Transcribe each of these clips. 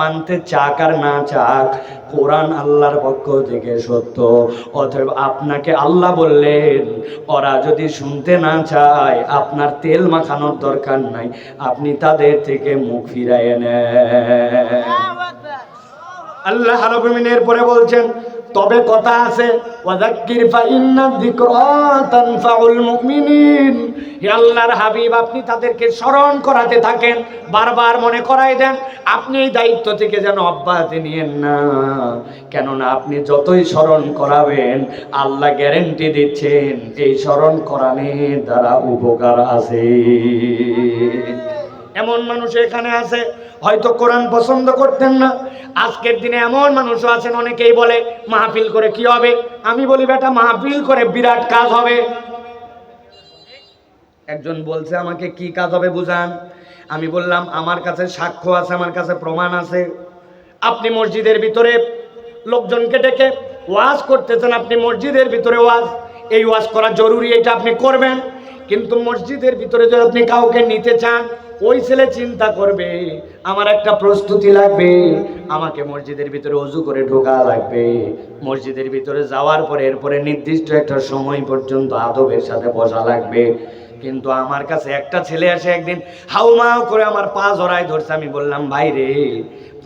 মানতে চাক আর না চাক, কোরআন আল্লাহর পক্ষ থেকে সত্য। অতএব আপনাকে আল্লাহ বললেন, ওরা যদি শুনতে না চায় আপনার তেল মাখানোর দরকার নাই, আপনি তাদের থেকে মুখ ফিরাইয়ে নেন। আল্লাহ রাব্বুল আলামিন এরপরে বলছেন, তবে কথা আছে, ওয়াযাক্কির ফাইন্না যিকরা তানফাউল মুমিনিন। হে আল্লাহর হাবিব, আপনি তাদেরকে স্মরণ করাতে থাকেন, বারবার মনে করাই দেন। আপনি এই দায়িত্ব থেকে যেন অব্যাহতি নিয়েন না, কেননা আপনি যতই স্মরণ করাবেন আল্লাহ গ্যারান্টি দিচ্ছেন এই স্মরণ করানোর দ্বারা উপকার আছে। এমন মানুষ এখানে আছে হয়তো কোরআন পছন্দ করতেন না, আজকের দিনে এমন মানুষও আছেন, অনেকেই বলে মাহফিল করে কি হবে। আমি বলি বেটা, মাহফিল করে বিরাট কাজ হবে। একজন বলছে আমাকে কি কাজ হবে বুঝান। আমি বললাম আমার কাছে সাক্ষ্য আছে, আমার কাছে প্রমাণ আছে। আপনি মসজিদের ভিতরে লোকজনকে ডেকে ওয়াজ করতেছেন, আপনি মসজিদের ভিতরে ওয়াজ, এই ওয়াজ করা জরুরি, এটা আপনি করবেন। কিন্তু মসজিদের ভিতরে যদি আপনি কাউকে নিতে চান, ওই ছেলে চিন্তা করবে আমার একটা প্রস্তুতি লাগবে, আমাকে মসজিদের ভিতরে ওযু করে ঢোকা লাগবে, মসজিদের ভিতরে যাওয়ার পরে এরপরে নির্দিষ্ট একটা সময় পর্যন্ত আদবের সাথে বসা লাগবে। কিন্তু আমার কাছে একটা ছেলে এসে একদিন হাউমাউ করে আমার পা জড়ায় ধরছে। আমি বললাম, ভাই রে,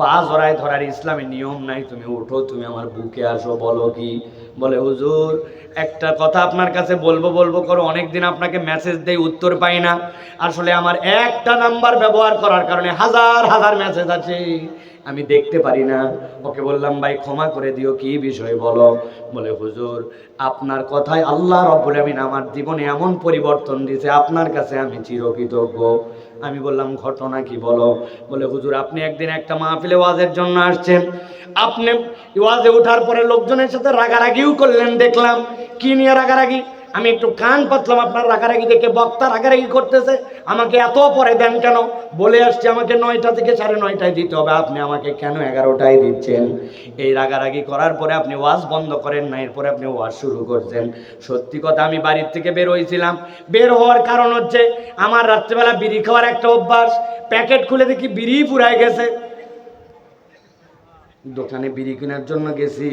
পা জড়ায় ধরার ইসলামে নিয়ম নাই, তুমি ওঠো, তুমি আমার বুকে আসো। বলো কি? বলে হুজুর একটা কথা আপনার কাছে বলবো করো, অনেকদিন আপনাকে মেসেজ দেই, উত্তর পাই না। আসলে আমার একটা নাম্বার ব্যবহার করার কারণে হাজার হাজার মেসেজ আছে, আমি দেখতে পারি না। ওকে বললাম, ভাই ক্ষমা করে দিও, কি বিষয় বলো। বলে হুজুর আপনার কথায় আল্লাহ রাব্বুল আমিন আমার জীবনে এমন পরিবর্তন দিয়েছে, আপনার কাছে আমি চিরকৃতজ্ঞ। আমি বললাম, ঘটনা কি বলো। বলে হুজুর আপনি একদিন একটা মাহফিলে ওয়াজের জন্য আসছেন, আপনি ওয়াজে ওঠার পরে লোকজনের সাথে রাগারাগিও করলেন, দেখলাম। কি নিয়ে রাগারাগি? আমি একটু কান পাতলাম, আপনার রাগারাগি দেখে বক্তা রাগারাগি করতেছে, আমাকে এত পরে দেন কেন? বলে আসছে আমাকে 9টা থেকে 9:30টায় দিতে হবে, আপনি আমাকে কেন 11টায় দিচ্ছেন? এই রাগারাগি করার পরে আপনি ওয়াজ বন্ধ করেন না, এরপরে আপনি ওয়াজ শুরু করছেন। সত্যি কথা, আমি বাড়ির থেকে বের হয়েছিলাম, বের হওয়ার কারণ হচ্ছে আমার রাত্রেবেলা বিড়ি খাওয়ার একটা অভ্যাস। প্যাকেট খুলে দেখি বিড়ি ফুরায় গেছে। দোকানে বিড়ি কেনার জন্য গেছি,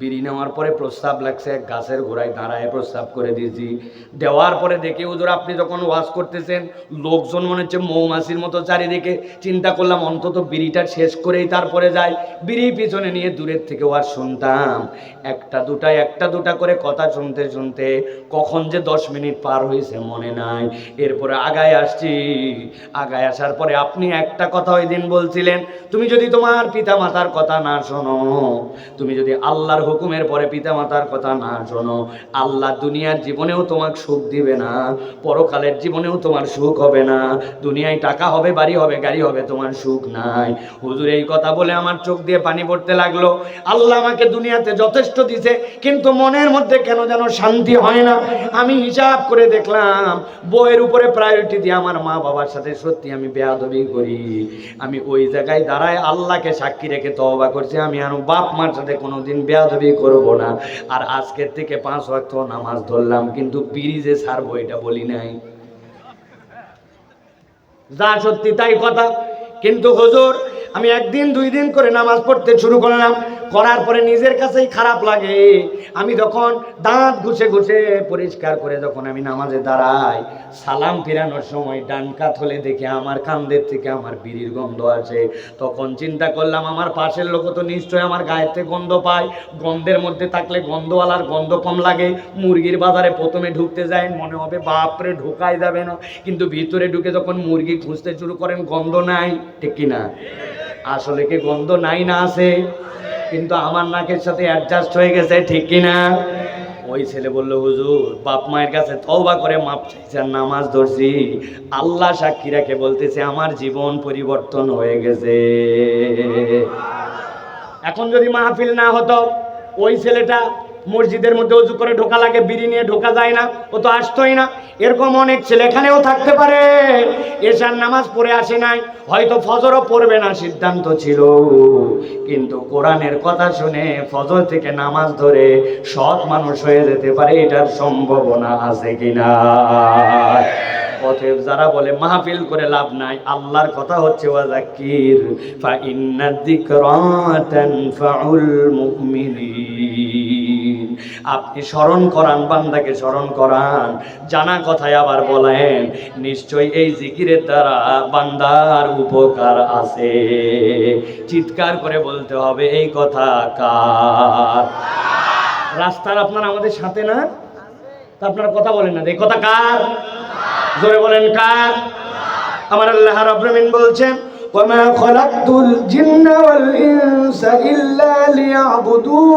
বিড়ি নেওয়ার পরে প্রস্তাব লাগছে, এক গাছের গোড়ায় দাঁড়ায় প্রস্তাব করে দিয়েছি। দেওয়ার পরে দেখি হুজুর আপনি যখন ওয়াজ করতেছেন লোকজন মনে হচ্ছে মৌমাছির মতো চারিদিকে। চিন্তা করলাম অন্তত বিড়িটা শেষ করেই তারপরে যাই। বিড়ি পিছনে নিয়ে দূরের থেকে ওয়াজ শুনতাম, একটা দুটা করে কথা শুনতে শুনতে কখন যে 10 মিনিট পার হয়েছে মনে নাই। এরপরে আগায় আসছি, আগায় আসার পরে আপনি একটা কথা ওই দিন বলছিলেন, তুমি যদি তোমার পিতা মাতার কথা না শোনো, তুমি যদি আল্লাহর হুকুমের পরে পিতা মাতার কথা না শোনো, আল্লাহ দুনিয়ার জীবনেও তোমাকে সুখ দিবে না, পরকালের জীবনেও তোমার সুখ হবে না। দুনিয়ায় টাকা হবে, বাড়ি হবে, গাড়ি হবে, তোমার সুখ নাই। হুজুর এই কথা বলে আমার চোখ দিয়ে পানি পড়তে লাগলো। আল্লাহ আমাকে দুনিয়াতে যথেষ্ট দিছে, কিন্তু মনের মধ্যে কেন যেন শান্তি হয় না। আমি হিসাব করে দেখলাম বইয়ের উপরে প্রায়োরিটি দিয়ে আমার মা বাবার সাথে সত্যি আমি বেয়াদবি করি। আমি ওই জায়গায় দাঁড়ায় আল্লাহকে সাক্ষী রেখে তওবা করছি, আমি আর বাপ মার সাথে কোনোদিন বেয়াদবি করব না। আর আজকের থেকে 5 ওয়াক্ত নামাজ ধরলাম, কিন্তু বিড়ি যে ছাড়বো এটা বলি নাই। যা সত্যি তাই কথা। কিন্তু হুজুর আমি একদিন 2 দিন করে নামাজ পড়তে শুরু করলাম, করার পরে নিজের কাছেই খারাপ লাগে। আমি যখন দাঁত ঘুষে ঘুষে পরিষ্কার করে যখন আমি নামাজে দাঁড়াই, সালাম ফিরানোর সময় ডান কাত হলে দেখে আমার কান্দের থেকে আমার বিড়ির গন্ধ আসে। তখন চিন্তা করলাম আমার পাশের লোক তো নিশ্চয়ই আমার গায়ের থেকে গন্ধ পায়, গন্ধের মধ্যে থাকলে গন্ধওয়ালার গন্ধ কম লাগে। মুরগির বাজারে প্রথমে ঢুকতে যায় মনে হবে বাপরে ঢোকাই যাবে না, কিন্তু ভিতরে ঢুকে যখন মুরগি খুঁজতে শুরু করেন গন্ধ নাই, ঠিক কিনা? আসলে কি গন্ধ নাই না আছে? কিন্তু আমার নাকের সাথে অ্যাডজাস্ট হয়ে গেছে, ঠিক কিনা? ওই ছেলে বলল, হুজুর বাপ মায়ের কাছে তওবা করে মাপ চাইছে আর নামাজ ধরছি, আল্লাহ সাক্ষী রেখে বলতেছে আমার জীবন পরিবর্তন হয়ে গেছে। এখন যদি মাহফিল না হতো, ওই ছেলেটা মসজিদের মধ্যে ওযু করে ঢোকা লাগে, বিড়ি নিয়ে ঢোকা যায় না, ও তো আসতোই না। এরকম অনেক ছেলে এখানেও থাকতে পারে, এশার নামাজ পড়ে আসে নাই, হয়তো ফজরও পড়বে না সিদ্ধান্ত ছিল, কিন্তু কোরআনের কথা শুনে ফজর থেকে নামাজ ধরে সৎ মানুষ হয়ে যেতে পারে, এটার সম্ভাবনা আছে কিনা? অতএব যারা বলে মাহফিল করে লাভ নাই, আল্লাহর কথা হচ্ছে ওয়াযাক্কির ফা ইন্না যিকরা তানফাউল মুমিনিন। আপনি স্মরণ করান, বান্দাকে স্মরণ করান, জানা কথায় আবার বলেন, নিশ্চয়ই এই জিকিরের দ্বারা বান্দার উপকার আছে। চিৎকার করে বলতে হবে এই কথা কার? রাস্তার আপনারা আমাদের সাথে না, তা আপনারা কথা বলেন না, এই কথা কার? জোরে বলেন কার? আমার আল্লাহ রাব্বুল আলামিন বলছেন, ওয়ামা খালাকতুল জিন্না ওয়াল ইনসা ইল্লা লিয়াবুদুন।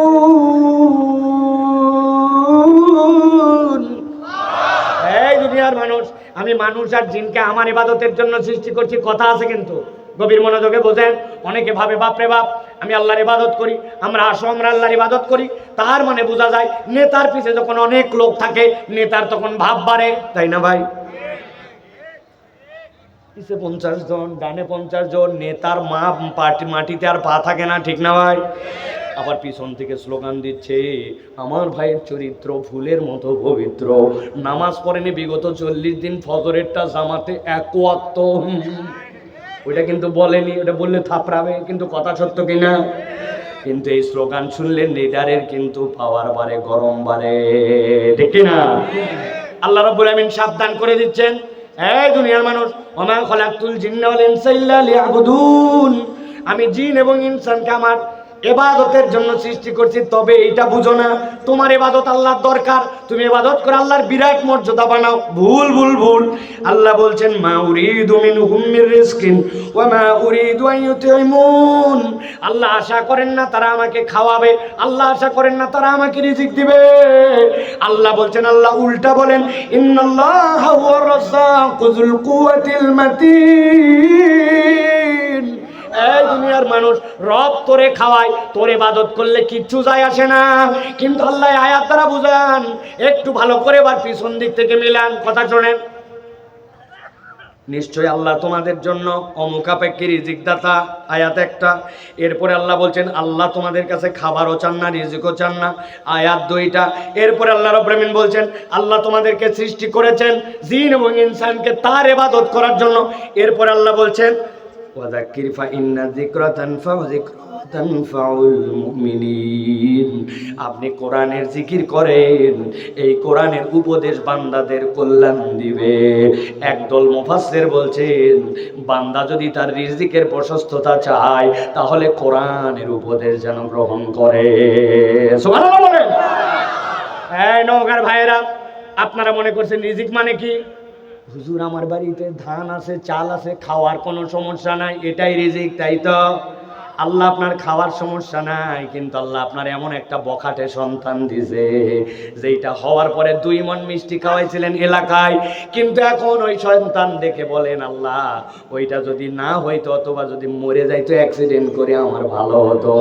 এই দুনিয়ার মানুষ, আমি মানুষ আর জিনকে আমার ইবাদতের জন্য সৃষ্টি করছি, কথা আছে কিন্তু গভীর মনোযোগে বোঝেন। অনেকে ভাবে বাপরে বাপ আমি আল্লাহর ইবাদত করি, আমরা আসো আমরা আল্লাহর ইবাদত করি, তার মানে বোঝা যায় নেতার পিছে যখন অনেক লোক থাকে নেতার তখন ভাব বাড়ে, তাই না ভাই? পিছে 50 জন, ডানে 50 জন, নেতার মা মাটিতে আর পা থাকে না, ঠিক না ভাই? আবার পিছন থেকে স্লোগান দিচ্ছে, আমার ভাইয়ের চরিত্র ফুলের মতো পবিত্র, নামাজ পড়েনি বিগত 40 দিন, ফজরেরটা জামাতে এক ওয়াক্ত। ওইটা কিন্তু বলেনি, ওটা বললে থাপড়াবে, কিন্তু কথা সত্য কিনা? কিন্তু এই স্লোগান শুনলে লিডারের কিন্তু পাওয়ার বাড়ে, গরম বাড়ে, ঠিক কিনা? আল্লাহ রাব্বুল আমিন সাবধান করে দিচ্ছেন, এই দুনিয়ার মানুষ, ওমা খালাকতুল জিন্না ওয়াল ইনসা ইল্লা লিয়াবুদুন, আমি জিন এবং ইনসানকে আমার ইবাদতের জন্য সৃষ্টি করছি। তবে এটা বুঝো না তোমার ইবাদত আল্লাহর দরকার, তুমি ইবাদত করে আল্লাহর বিরাট মর্যাদা বানাও। ভুল ভুল ভুল। আল্লাহ বলছেন, মা উরিদু মিনহুম মির রিজকিন ওয়া মা উরিদু আন ইউতিমুন। আল্লাহ আশা করেন না তারা আমাকে খাওয়াবে, আল্লাহ আশা করেন না তারা আমাকে রিজিক দিবে। আল্লাহ বলছেন, আল্লাহ উল্টা বলেন, ইন্নাল্লাহা হুয়ার রাজ্জাকু যুল কুওয়াতিল মাতিন। এই দুনিয়ার মানুষ, রব তোরে খাওয়ায়, তোর ইবাদত করলে কিচ্ছু যায় আসে না, কিন্তু আল্লাহ আয়াত দ্বারা বুঝান, একটু ভালো করে এবার পিছন দিক থেকে মিলান, কথা শোনেন। নিশ্চয় আল্লাহ তোমাদের জন্য অমুখাপেক্ষী রিজিক দাতা, আয়াত একটা। এরপরে আল্লাহ বলছেন, আল্লাহ তোমাদের কাছে খাবারও চান না, রিজিকও চান না, আয়াত 2টা। এরপরে আল্লাহ রাব্বুল আমিন বলছেন, আল্লাহ তোমাদেরকে সৃষ্টি করেছেন জিন এবং ইনসানকে তার ইবাদত করার জন্য। এরপরে আল্লাহ বলছেন, ওয়াযাক্কির ফা ইন্না যিকরা তানফাউল মুমিনিন। আপনি কোরআনের জিকির করেন, এই কোরআনের উপদেশ বান্দাদের কল্যাণ দিবে। একদল মুফাসসির বলছেন, বান্দা যদি তার রিজিকের প্রশস্ততা চায় তাহলে কোরআনের উপদেশ যেন গ্রহণ করে। সুবহানাল্লাহ বলেন। এই নওগাঁর ভাইয়েরা, আপনারা মনে করছেন রিজিক মানে কি? হুজুর আমার বাড়িতে ধান আছে, চাল আছে, খাওয়ার কোনো সমস্যা নাই, এটাই রিজিক, তাই তো? আল্লাহ আপনার খাওয়ার সমস্যা নাই, কিন্তু আল্লাহ আপনার এমন একটা বখাটে সন্তান দিছে যেটা হওয়ার পরে 2 মণ মিষ্টি খাওয়াইছিলেন এলাকায়, কিন্তু এখন ওই সন্তান দেখে বলেন, আল্লাহ ওইটা যদি না হইতো অথবা যদি মরে যাইতো অ্যাক্সিডেন্ট করে আমার ভালো হতো।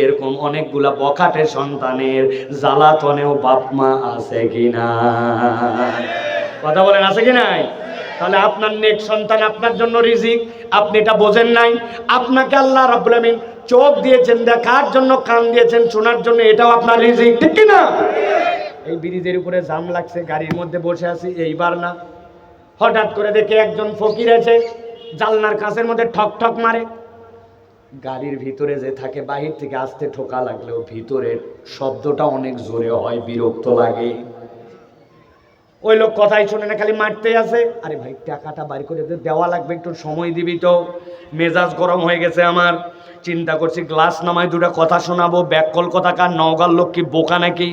এরকম অনেকগুলা বখাটে সন্তানের জ্বালাতনেও বাপ মা আছে কিনা? কথা বলেন, আছে কি নাই? তাহলে আপনার নেক সন্তান আপনার জন্য রিজিক, আপনি এটা বোঝেন নাই। আপনাকে আল্লাহ রাব্বুল আমিন চোখ দিয়েছেন দেখার জন্য, কান দিয়েছেন শোনার জন্য, এটাও আপনার রিজিক, ঠিক কি না? এই ব্রিজের উপরে জাম লাগছে, গাড়ির মধ্যে বসে আছি, এইবার না হঠাৎ করে দেখে একজন ফকির আছে, জানলার কাছের মধ্যে ঠক ঠক মারে। গাড়ির ভিতরে যে থাকে, বাহির থেকে আসতে ঠোকা লাগলেও ভিতরের শব্দটা অনেক জোরে হয়, বিরক্ত লাগে। ওই লোক কথাই শোনে না, খালি মারতেই আছে। আরে ভাই, টাকাটা বাড়ি করে দেওয়া লাগবে, একটু সময় দিবি তো। মেজাজ গরম হয়ে গেছে আমার, চিন্তা করছি গ্লাস নামায় 2টা কথা শোনাবো, ব্যাককল কথা কার, নওগাঁর লোক কি বোকা নাকি?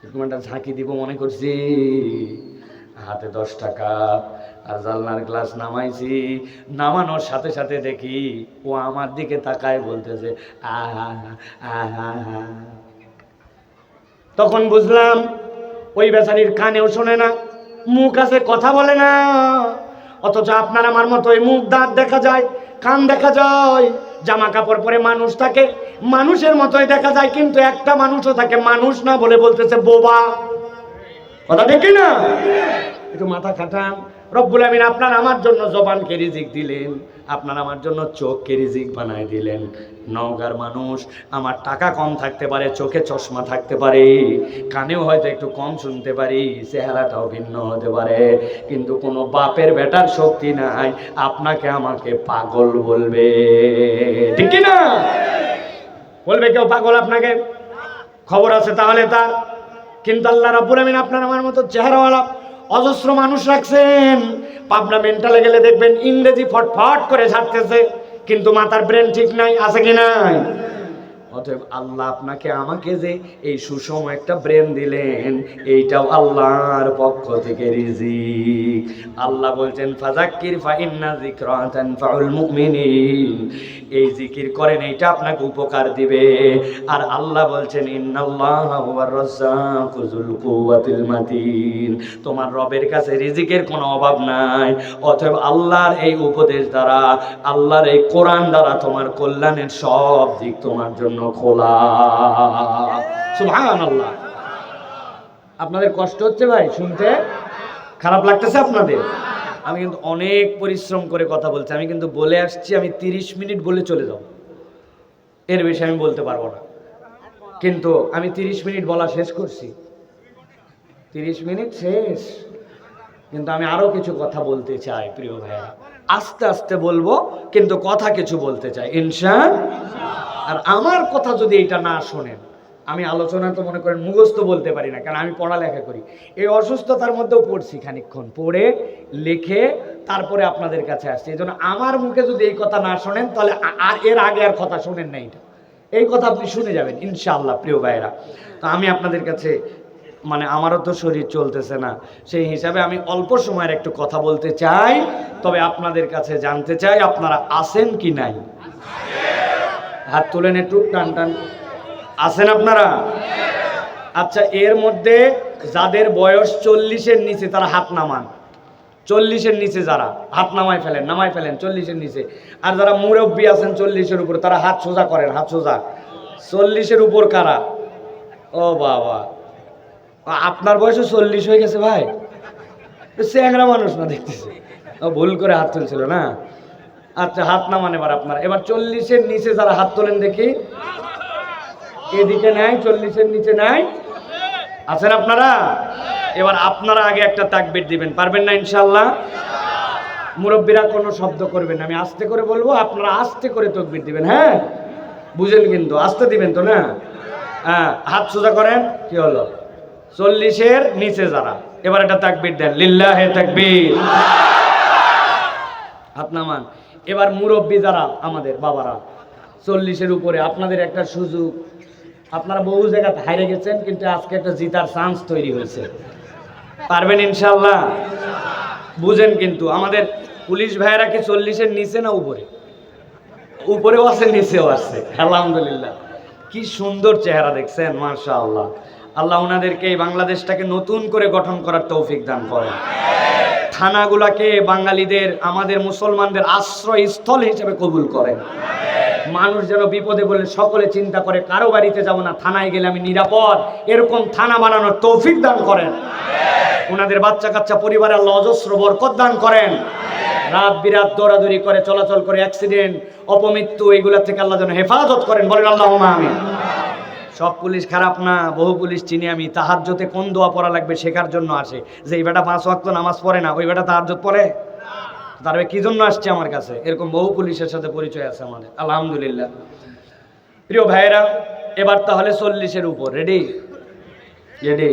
এরকম একটা ঝাঁকি দিব মনে করছি, হাতে 10 টাকা আর জানলার গ্লাস নামাইছি। নামানোর সাথে সাথে দেখি ও আমার দিকে তাকায়, বলতেছে আহা আহা। তখন বুঝলাম ওই বেচারির কানেও শোনে না, মুখ আছে, কথা বলে না। অথচ আপনার আমার মতো ওই মুখ দাঁত দেখা যায়, কান দেখা যায়, জামা কাপড় পরে মানুষ থাকে, মানুষের মতোই দেখা যায়, কিন্তু একটা মানুষও থাকে মানুষ না বলে বলতেছে বোবা। কথা দেখি না? একটু মাথা খাটান, রব্বুল আমিন আপনার আমার জন্য জবানকে রিজিক দিলেন, আপনার আমার জন্য চোখকে রিজিক বানায় দিলেন। নওগাঁর মানুষ, আমার টাকা কম থাকতে পারে, চোখে চশমা থাকতে পারে, কানেও হয়তো একটু কম শুনতে পারি, চেহারাটাও ভিন্ন হতে পারে, কিন্তু কোনো বাপের বেটার শক্তি নাই আপনাকে আমাকে পাগল বলবে। ঠিক কি না? বলবে কেউ পাগল আপনাকে? খবর আছে তাহলে তার। কিন্তু আল্লাহ রাব্বুল আমিন আপনার আমার মতো চেহারাওয়ালা অজস্র মানুষ রাখছেন। পাবনা মেন্টালে গেলে দেখবেন ইংরেজি ফটফট করে ছাড়তেছে, কিন্তু মাথার ব্রেন ঠিক নাই। আছে কি নাই? অতএব আল্লাহ আপনাকে আমাকে যে এই সুষম একটা ব্রেন দিলেন, এইটাও আল্লাহর পক্ষ থেকে রিজিক। আল্লাহ বলছেন ফাযাক্কির ফাইন্না যিকরা তানফাউল মুমিনিন, এই জিকির করেন, এইটা আপনাকে উপকার দিবে। আর আল্লাহ বলছেন ইন্নাল্লাহা হুয়ার রাজ্জাকু যুল কুওয়াতিল মাতিন, তোমার রবের কাছে রিজিকের কোনো অভাব নাই। অতএব আল্লাহর এই উপদেশ দ্বারা, আল্লাহর এই কোরআন দ্বারা তোমার কল্যাণের সব দিক তোমার জন্য খোলা। সুবহানাল্লাহ। আপনাদের কষ্ট হচ্ছে ভাই শুনতে? খারাপ লাগতেছে আপনাদের? আমি কিন্তু অনেক পরিশ্রম করে কথা বলছি। আমি কিন্তু বলে আসছি আমি 30 মিনিট বলে চলে যাব, এর বেশি আমি বলতে পারবো না। কিন্তু আমি 30 মিনিট বলা শেষ করছি, 30 মিনিট শেষ। কিন্তু আমি আরো কিছু কথা বলতে চাই প্রিয় ভাইয়া, আস্তে আস্তে বলবো, কিন্তু কথা কিছু বলতে চাই ইনশাআল্লাহ। আর আমার কথা যদি এটা না শোনেন, আমি আলোচনা তো মনে করেন মুখস্থ বলতে পারি না, কারণ আমি পড়ালেখা করি। এই অসুস্থতার মধ্যেও পড়ছি, খানিকক্ষণ পড়ে লিখে তারপরে আপনাদের কাছে আসছি। এই জন্য আমার মুখে যদি এই কথা না শোনেন, তাহলে আর এর আগে আর কথা শোনেন না, এটা এই কথা আপনি শুনে যাবেন ইনশাআল্লাহ প্রিয় ভাইয়েরা। তো আমি আপনাদের কাছে, মানে আমারও তো শরীর চলতেছে না, সেই হিসাবে আমি অল্প সময়ের একটু কথা বলতে চাই। তবে আপনাদের কাছে জানতে চাই আপনারা আছেন কি নাই? হাত তুলেন একটু, টান টান। আছেন আপনারা? আচ্ছা, এর মধ্যে যাদের বয়স 40-এর নিচে তারা হাত নামান। 40-এর নিচে যারা, হাত নামায় ফেলেন, নামায় ফেলেন 40-এর নিচে। আর যারা মুরব্বী আছেন 40-এর উপর, তারা হাত সোজা করেন, হাত সোজা। 40-এর উপর কারা? ও বাবা, আপনার বয়সে 40 হয়ে গেছে ভাই? চ্যাংরা মানুষ না দেখতেছে, ভুল করে হাত তুলছিল না। আচ্ছা, হাত নামান এবার আপনার। এবার 40-এর নিচে যারা হাত তোলেন দেখি, এদিকে নাই, 40-এর নিচে নাই, আছেন আপনারা? এবার আপনারা আগে একটা তাকবীর দিবেন, পারবেন না ইনশাআল্লাহ? মুরব্বীরা কোনো শব্দ করবেন না, আমি আস্তে করে বলবো, আপনারা আস্তে করে তাকবীর দিবেন। হ্যাঁ, বুঝেন কিন্তু, আস্তে দিবেন তো না? হ্যাঁ, হাত সোজা করেন। কি হলো? 40-এর নিচে যারা, এবার একটা তাকবীর দেন, লিল্লাহে তাকবীর। হাত নামান। এবার মুরব্বী যারা আমাদের বাবারা 40-এর উপরে, আপনাদের একটা সুযোগ, আপনারা বহু জায়গায় হারিয়ে গেছেন, কিন্তু আজকে একটা জিতার চান্স তৈরি হয়েছে। পারবেন ইনশাআল্লাহ? বুঝেন কিন্তু, আমাদের পুলিশ ভাইয়েরা কি 40-এর নিচে না উপরে? উপরেও আছে, নিচেও আছে। আলহামদুলিল্লাহ, কি সুন্দর চেহারা দেখছেন, মাশাআল্লাহ। আল্লাহ ওনাদেরকে এই বাংলাদেশটাকে নতুন করে গঠন করার তৌফিক দান করেন। থানাগুলাকে বাঙালিদের, আমাদের মুসলমানদের আশ্রয়স্থল হিসেবে কবুল করেন। মানুষ যেন বিপদে বলে সকলে চিন্তা করে কারো বাড়িতে যাব না, থানায় গেলে আমি নিরাপদ, এরকম থানা বানানোর তৌফিক দান করেন। ওনাদের বাচ্চা কাচ্চা পরিবারে আল্লাহ অজস্র বরকত দান করেন। রাত বিরাত দৌড়াদৌড়ি করে, চলাচল করে, অ্যাক্সিডেন্ট, অপমৃত্যু, এগুলা থেকে আল্লাহ যেন হেফাজত করেন, বলেন আল্লাহুম্মা আমিন। সব পুলিশ খারাপ না, বহু পুলিশ চিনি আমি, তাহাজ্জুদে কোন দোয়া পড়া লাগবে শেখার জন্য আসে। যে এই বেটা 5 ওয়াক্ত নামাজ পড়ে না, ওই বেটা তাহাজ্জুদ পড়ে, তার কি জন্য আসছে আমার কাছে? এরকম বহু পুলিশের সাথে পরিচয় আছে আমাদের, আলহামদুলিল্লাহ। প্রিয় ভাইয়েরা, এবার তাহলে 40-এর উপর রেডি? রেডি?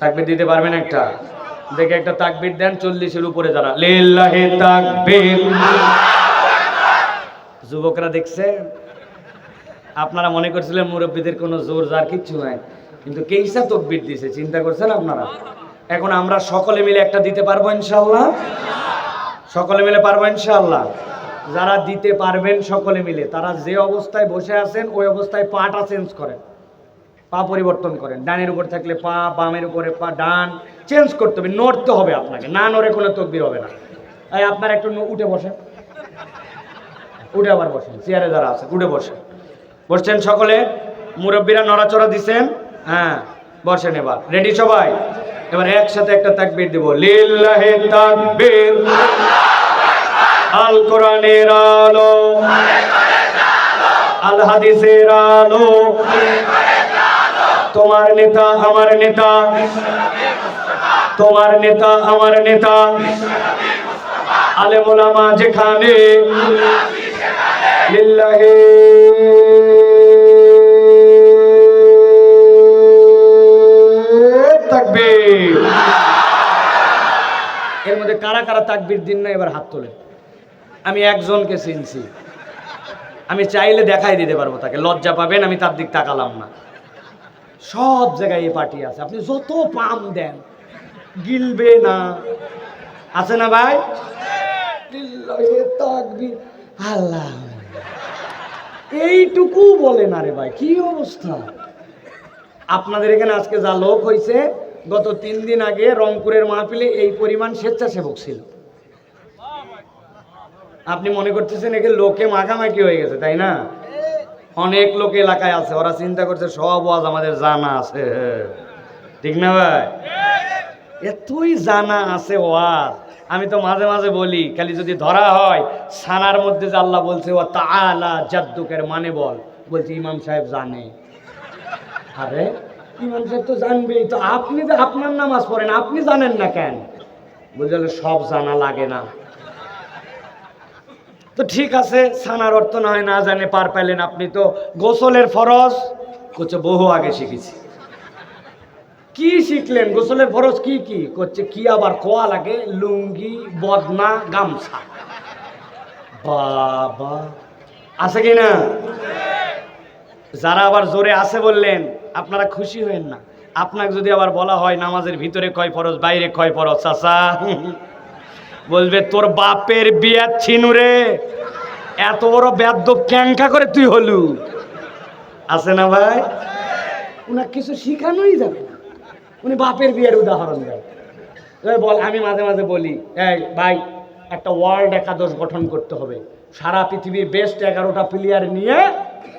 তাকবীর দিতে পারবেন একটা? দেখে একটা তাকবীর দেন 40-এর উপরে যারা, লিল্লাহি তাকবীর। যুবকরা দেখছেন, আপনারা মনে করছিলেন মুরব্বীদের কোনো জোর জার কিচ্ছু নাই, কিন্তু কেইসা তাকবীর দিছে, চিন্তা করছেন আপনারা? এখন আমরা সকলে মিলে একটা দিতে পারবো ইনশাআল্লাহ? সকলে মিলে পারবো ইনশাআল্লাহ? যারা দিতে পারবেন সকলে মিলে, তারা যে অবস্থায় বসে আছেন ওই অবস্থায় পাটা চেঞ্জ করেন, পা পরিবর্তন করেন। ডানের উপর থাকলে পা, বামের উপরে পা, ডান চেঞ্জ করতে হবে, নড়তে হবে আপনাকে, না নড়ে কোনো তাকবীর হবে না। এই আপনারা একটু উঠে বসেন, উঠে আবার বসেন, চেয়ারে যারা আছে উঠে বসেন। বসছেন সকলে? মুরব্বীরা নড়াচড়া দিছেন? হ্যাঁ, বসেন। এবার রেডি সবাই? এবার একসাথে একটা তাকবীর দিব, লিল্লাহি তাকবীর, আল কোরআনের আলো, আল হাদিসের আলো, তোমার নেতা আমার নেতা, তোমার নেতা আমার নেতা, আলেম ওলামা যেখানে, লিল্লাহি তাকবীর। এর মধ্যে কারা কারা তাকবীর দিন না এবার হাত তোলে। আমি একজনকে চিনছি, আমি চাইলে দেখাই দিতে পারবো, তাকে লজ্জা পাবেন, আমি তার দিক তাকালাম না। সব জায়গায় এই পার্টি আছে, আপনি যত পাম দেন গিলবে না, আছে না ভাই? তাকবীর, আল্লাহ, এইটুকু বলে না রে ভাই, কি অবস্থা আপনাদের এখানে? আজকে যা লোক হয়েছে, গত 3 দিন আগে রংপুরের মাহফিলে এই পরিমাণ স্বেচ্ছাসেবক ছিল। আপনি মনে করতেছেন একে লোকে মাখামাখি হয়ে গেছে, তাই না? অনেক লোক এলাকায় আছে, ওরা চিন্তা করছে সব ওয়াজ আমাদের জানা আছে, ঠিক না ভাই? এতই জানা আছে ওয়াজ। আমি তো মাঝে মাঝে বলি, খালি যদি ধরা হয় সানার মধ্যে যে আল্লাহ বলছে ও তাআলা জাদ্দুকের মানে বলছি ইমাম সাহেব জানে। আরে ইমাম সাহেব তো জানবেই, তো আপনি যে আপনার নামাজ পড়েন আপনি জানেন না কেন? বুঝলে সব জানা লাগে না। তো ঠিক আছে, সানার অর্থ না হয় না জানে পার পাইলেন আপনি, তো গোসলের ফরজ করছে বহু আগে শিখেছি। কি শিখলেন? গোসলের ফরজ কি কি করছে, কি আবার কোয়া লাগে, লুঙ্গি, বদনা, গামছা। বাবা, আছে কি না? যারা আবার জোরে আছে বললেন, আপনারা খুশি হয়েন না। আপনাকে যদি আবার বলা হয় নামাজের ভিতরে কয় ফরজ, বাইরে কয় ফরজ, চাচা বলবে তোর বাপের বিয়া ছিনু রে, এত বড় বেয়াদব ক্যাঙ্কা করে তুই হলু। আছে না ভাই? উনার কিছু শিখানোই যাবে না, উনি বাপের বিয়ের উদাহরণ দেয়। বল, আমি মাঝে মাঝে বলি, এই ভাই একটা ওয়ার্ল্ড একাদশ গঠন করতে হবে, সারা পৃথিবীর বেস্ট 11টা প্লেয়ার নিয়ে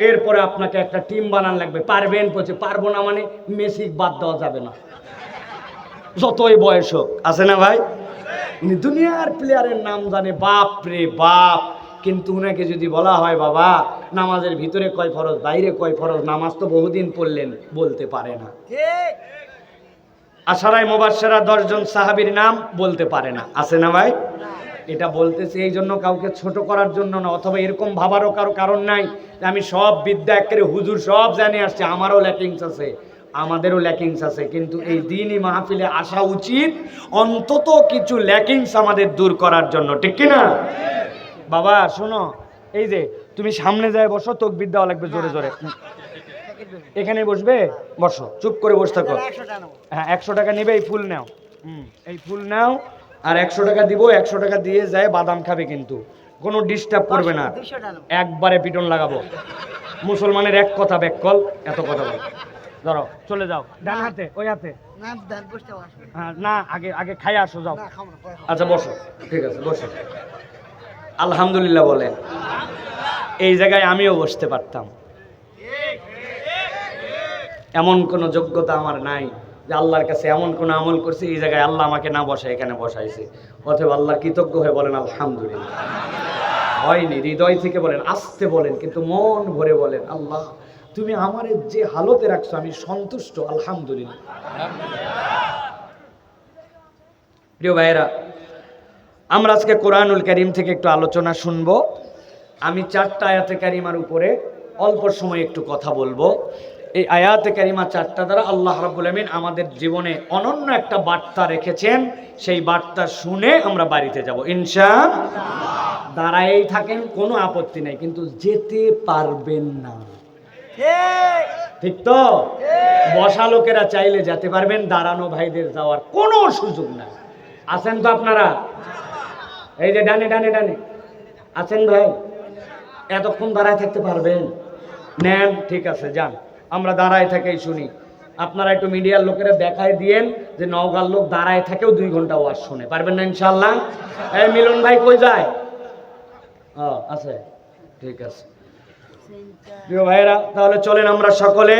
এরপরে আপনাকে একটা টিম বানান লাগবে। পারবেন? বলছে পারবো না, মানে মেসি বাদ দেওয়া যাবে না, যতই বয়স হোক। আছে না ভাই? উনি দুনিয়ার প্লেয়ারের নাম জানে, বাপ রে বাপ। কিন্তু উনাকে যদি বলা হয় বাবা নামাজের ভিতরে কয় ফরজ, বাইরে কয় ফরজ, নামাজ তো বহুদিন পড়লেন, বলতে পারে না। আশারায়ে মুবাশশারা 10 জন সাহাবীর নাম বলতে পারে না। আছে না ভাই? এটা বলতেছি এই জন্য, কাউকে ছোট করার জন্য না, অথবা এরকম ভাবারও কারো কারণ নাই যে আমি সব বিদ্যা একেবারে হুজুর সব জানি আসছে। আমারও ল্যাকিংস আছে, আমাদেরও ল্যাকিংস আছে, কিন্তু এই দিনই মাহফিলে আসা উচিত অন্তত কিছু ল্যাকিংস আমাদের দূর করার জন্য, ঠিক কি না? বাবা শোনো, এই যে তুমি সামনে যায় বসো, তাকবীর দেওয়া লাগবে জোরে জোরে। এখানে বসবে, বসো, চুপ করে বসে থাকো। হ্যাঁ, 100 টাকা নেবে, এই ফুল নাও, এই ফুল নাও, আর 100 টাকা দিব। 100 টাকা দিয়ে যায় বাদাম খাবে, কিন্তু কোনো ডিস্টার্ব করবে না, একবারে পিটন লাগাবো। মুসলমানের এক কথা ব্যাককল, এত কথা বল। ধরো, চলে যাও, ডান হাতে, ওই হাতে। হ্যাঁ, না, আগে আগে খাই আসো, যাও। আচ্ছা বসো, ঠিক আছে বসো। আলহামদুলিল্লাহ বলেন। এই জায়গায় আমিও বসতে পারতাম, এমন কোনো যোগ্যতা আমার নাই যে আল্লাহর কাছে এমন কোন আমল করছি এই জায়গায় আল্লাহ আমাকে না বসায় এখানে বসাইছে। অতএব আল্লাহ কৃতজ্ঞ হয়ে বলেন আলহামদুলিল্লাহ। হয়নি, হৃদয় থেকে বলেন, আস্তে বলেন, কিন্তু মন ভরে বলেন, আল্লাহ তুমি আমার যে হালতে রাখছো আমি সন্তুষ্ট, আলহামদুলিল্লাহ। প্রিয় ভাইয়েরা, আমরা আজকে কোরআনুল কারীম থেকে একটু আলোচনা শুনবো। আমি 4টা আয়াতে কারিমার উপরে অল্প সময় একটু কথা বলবো। এই আয়াতে কারিমা 4টা দ্বারা আল্লাহ রাব্বুল আমিন আমাদের জীবনে অনন্য একটা বার্তা রেখেছেন। সেই বার্তা শুনে আমরা বাড়িতে যাব ইনশাআল্লাহ। দাঁড়ায়েই থাকেন, কোনো আপত্তি নাই, কিন্তু যেতে পারবেন না, ঠিক তো? বসা লোকেরা চাইলে যেতে পারবেন, দাঁড়ানো ভাইদের যাওয়ার কোনো সুযোগ নাই। আছেন তো আপনারা? এই যে ডানে ডানে ডানে আছেন ভাই, এতক্ষণ দাঁড়ায় থাকতে পারবেন? নেন, ঠিক আছে, যান, আমরা দাঁড়ায় থেকেই শুনি। আপনারা একটু মিডিয়ার লোকেরা দেখায় দিয়েন যে নওগাঁর লোক দাঁড়ায় থেকেও 2 ঘন্টা ওয়াজ শুনে, পারবেন না ইনশাআল্লাহ? এই মিলন ভাই কই যায়? আছে, ঠিক আছে। প্রিয় ভাইয়েরা, তাহলে চলেন আমরা সকলে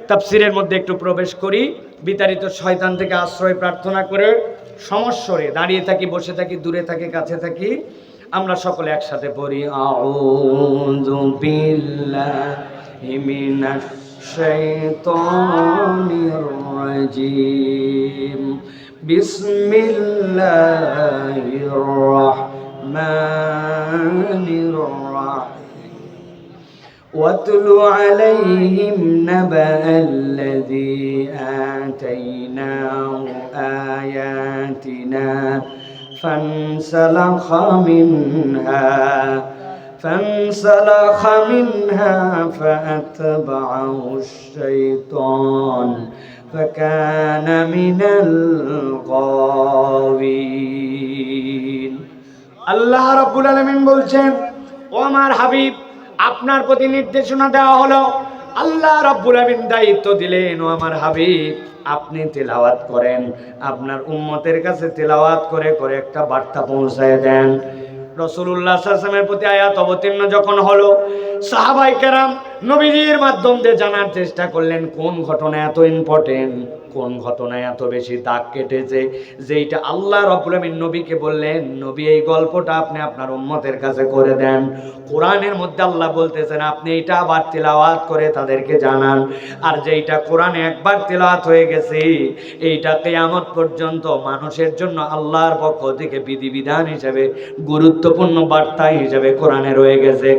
তাফসীরের মধ্যে একটু প্রবেশ করি। বিতাড়িত শয়তান থেকে আশ্রয় প্রার্থনা করে সমস্বরে দাঁড়িয়ে থাকি, বসে থাকি, দূরে থাকি, কাছে থাকি, আমরা সকলে একসাথে পড়ি আউযু বিল্লাহি মিনাশ শাইতানির রাজিম বিসমিল্লাহির রাহমানির রাহিম واتل عليهم نبأ الذي آتيناه آياتنا فانسلخ منها فأتبعه الشيطان فكان من الغاوين আল্লাহ রাব্বুল আলামিন বলছেন, ও আমার হাবিব, আপনার প্রতি নির্দেশনা দেওয়া হলো। আল্লাহ রাব্বুল আলামিন দায়িত্ব দিলেন, ও আমার হাবিব, আপনি তেলাওয়াত করেন, আপনার উম্মতের কাছে তেলাওয়াত করে করে একটা বার্তা পৌঁছায় দেন। রাসূলুল্লাহ সাল্লাল্লাহু আলাইহি ওয়াসাল্লামের প্রতি আয়াত অবতীর্ণ যখন হলো, সাহাবায়ে কেরাম নবীজির মাধ্যম দিয়ে জানার চেষ্টা করলেন কোন ঘটনা এত ইম্পর্টেন্ট, কোন ঘটনায় এত বেশি দাগ কেটেছে, যেইটা আল্লাহ রাব্বুল আলামিন নবীকে বললেন, নবী এই গল্পটা আপনি আপনার উম্মতের কাছে করে দেন। কোরআনের মধ্যে আল্লাহ বলতেছেন আপনি এটা আবার তেলাওয়াত করে তাদেরকে জানান। আর যেইটা কোরআনে একবার তেলাওয়াত হয়ে গেছে, এইটা কিয়ামত পর্যন্ত মানুষের জন্য আল্লাহর পক্ষ থেকে বিধিবিধান হিসেবে গুরুত্বপূর্ণ বার্তা হিসেবে কোরআনে রয়ে গেছে।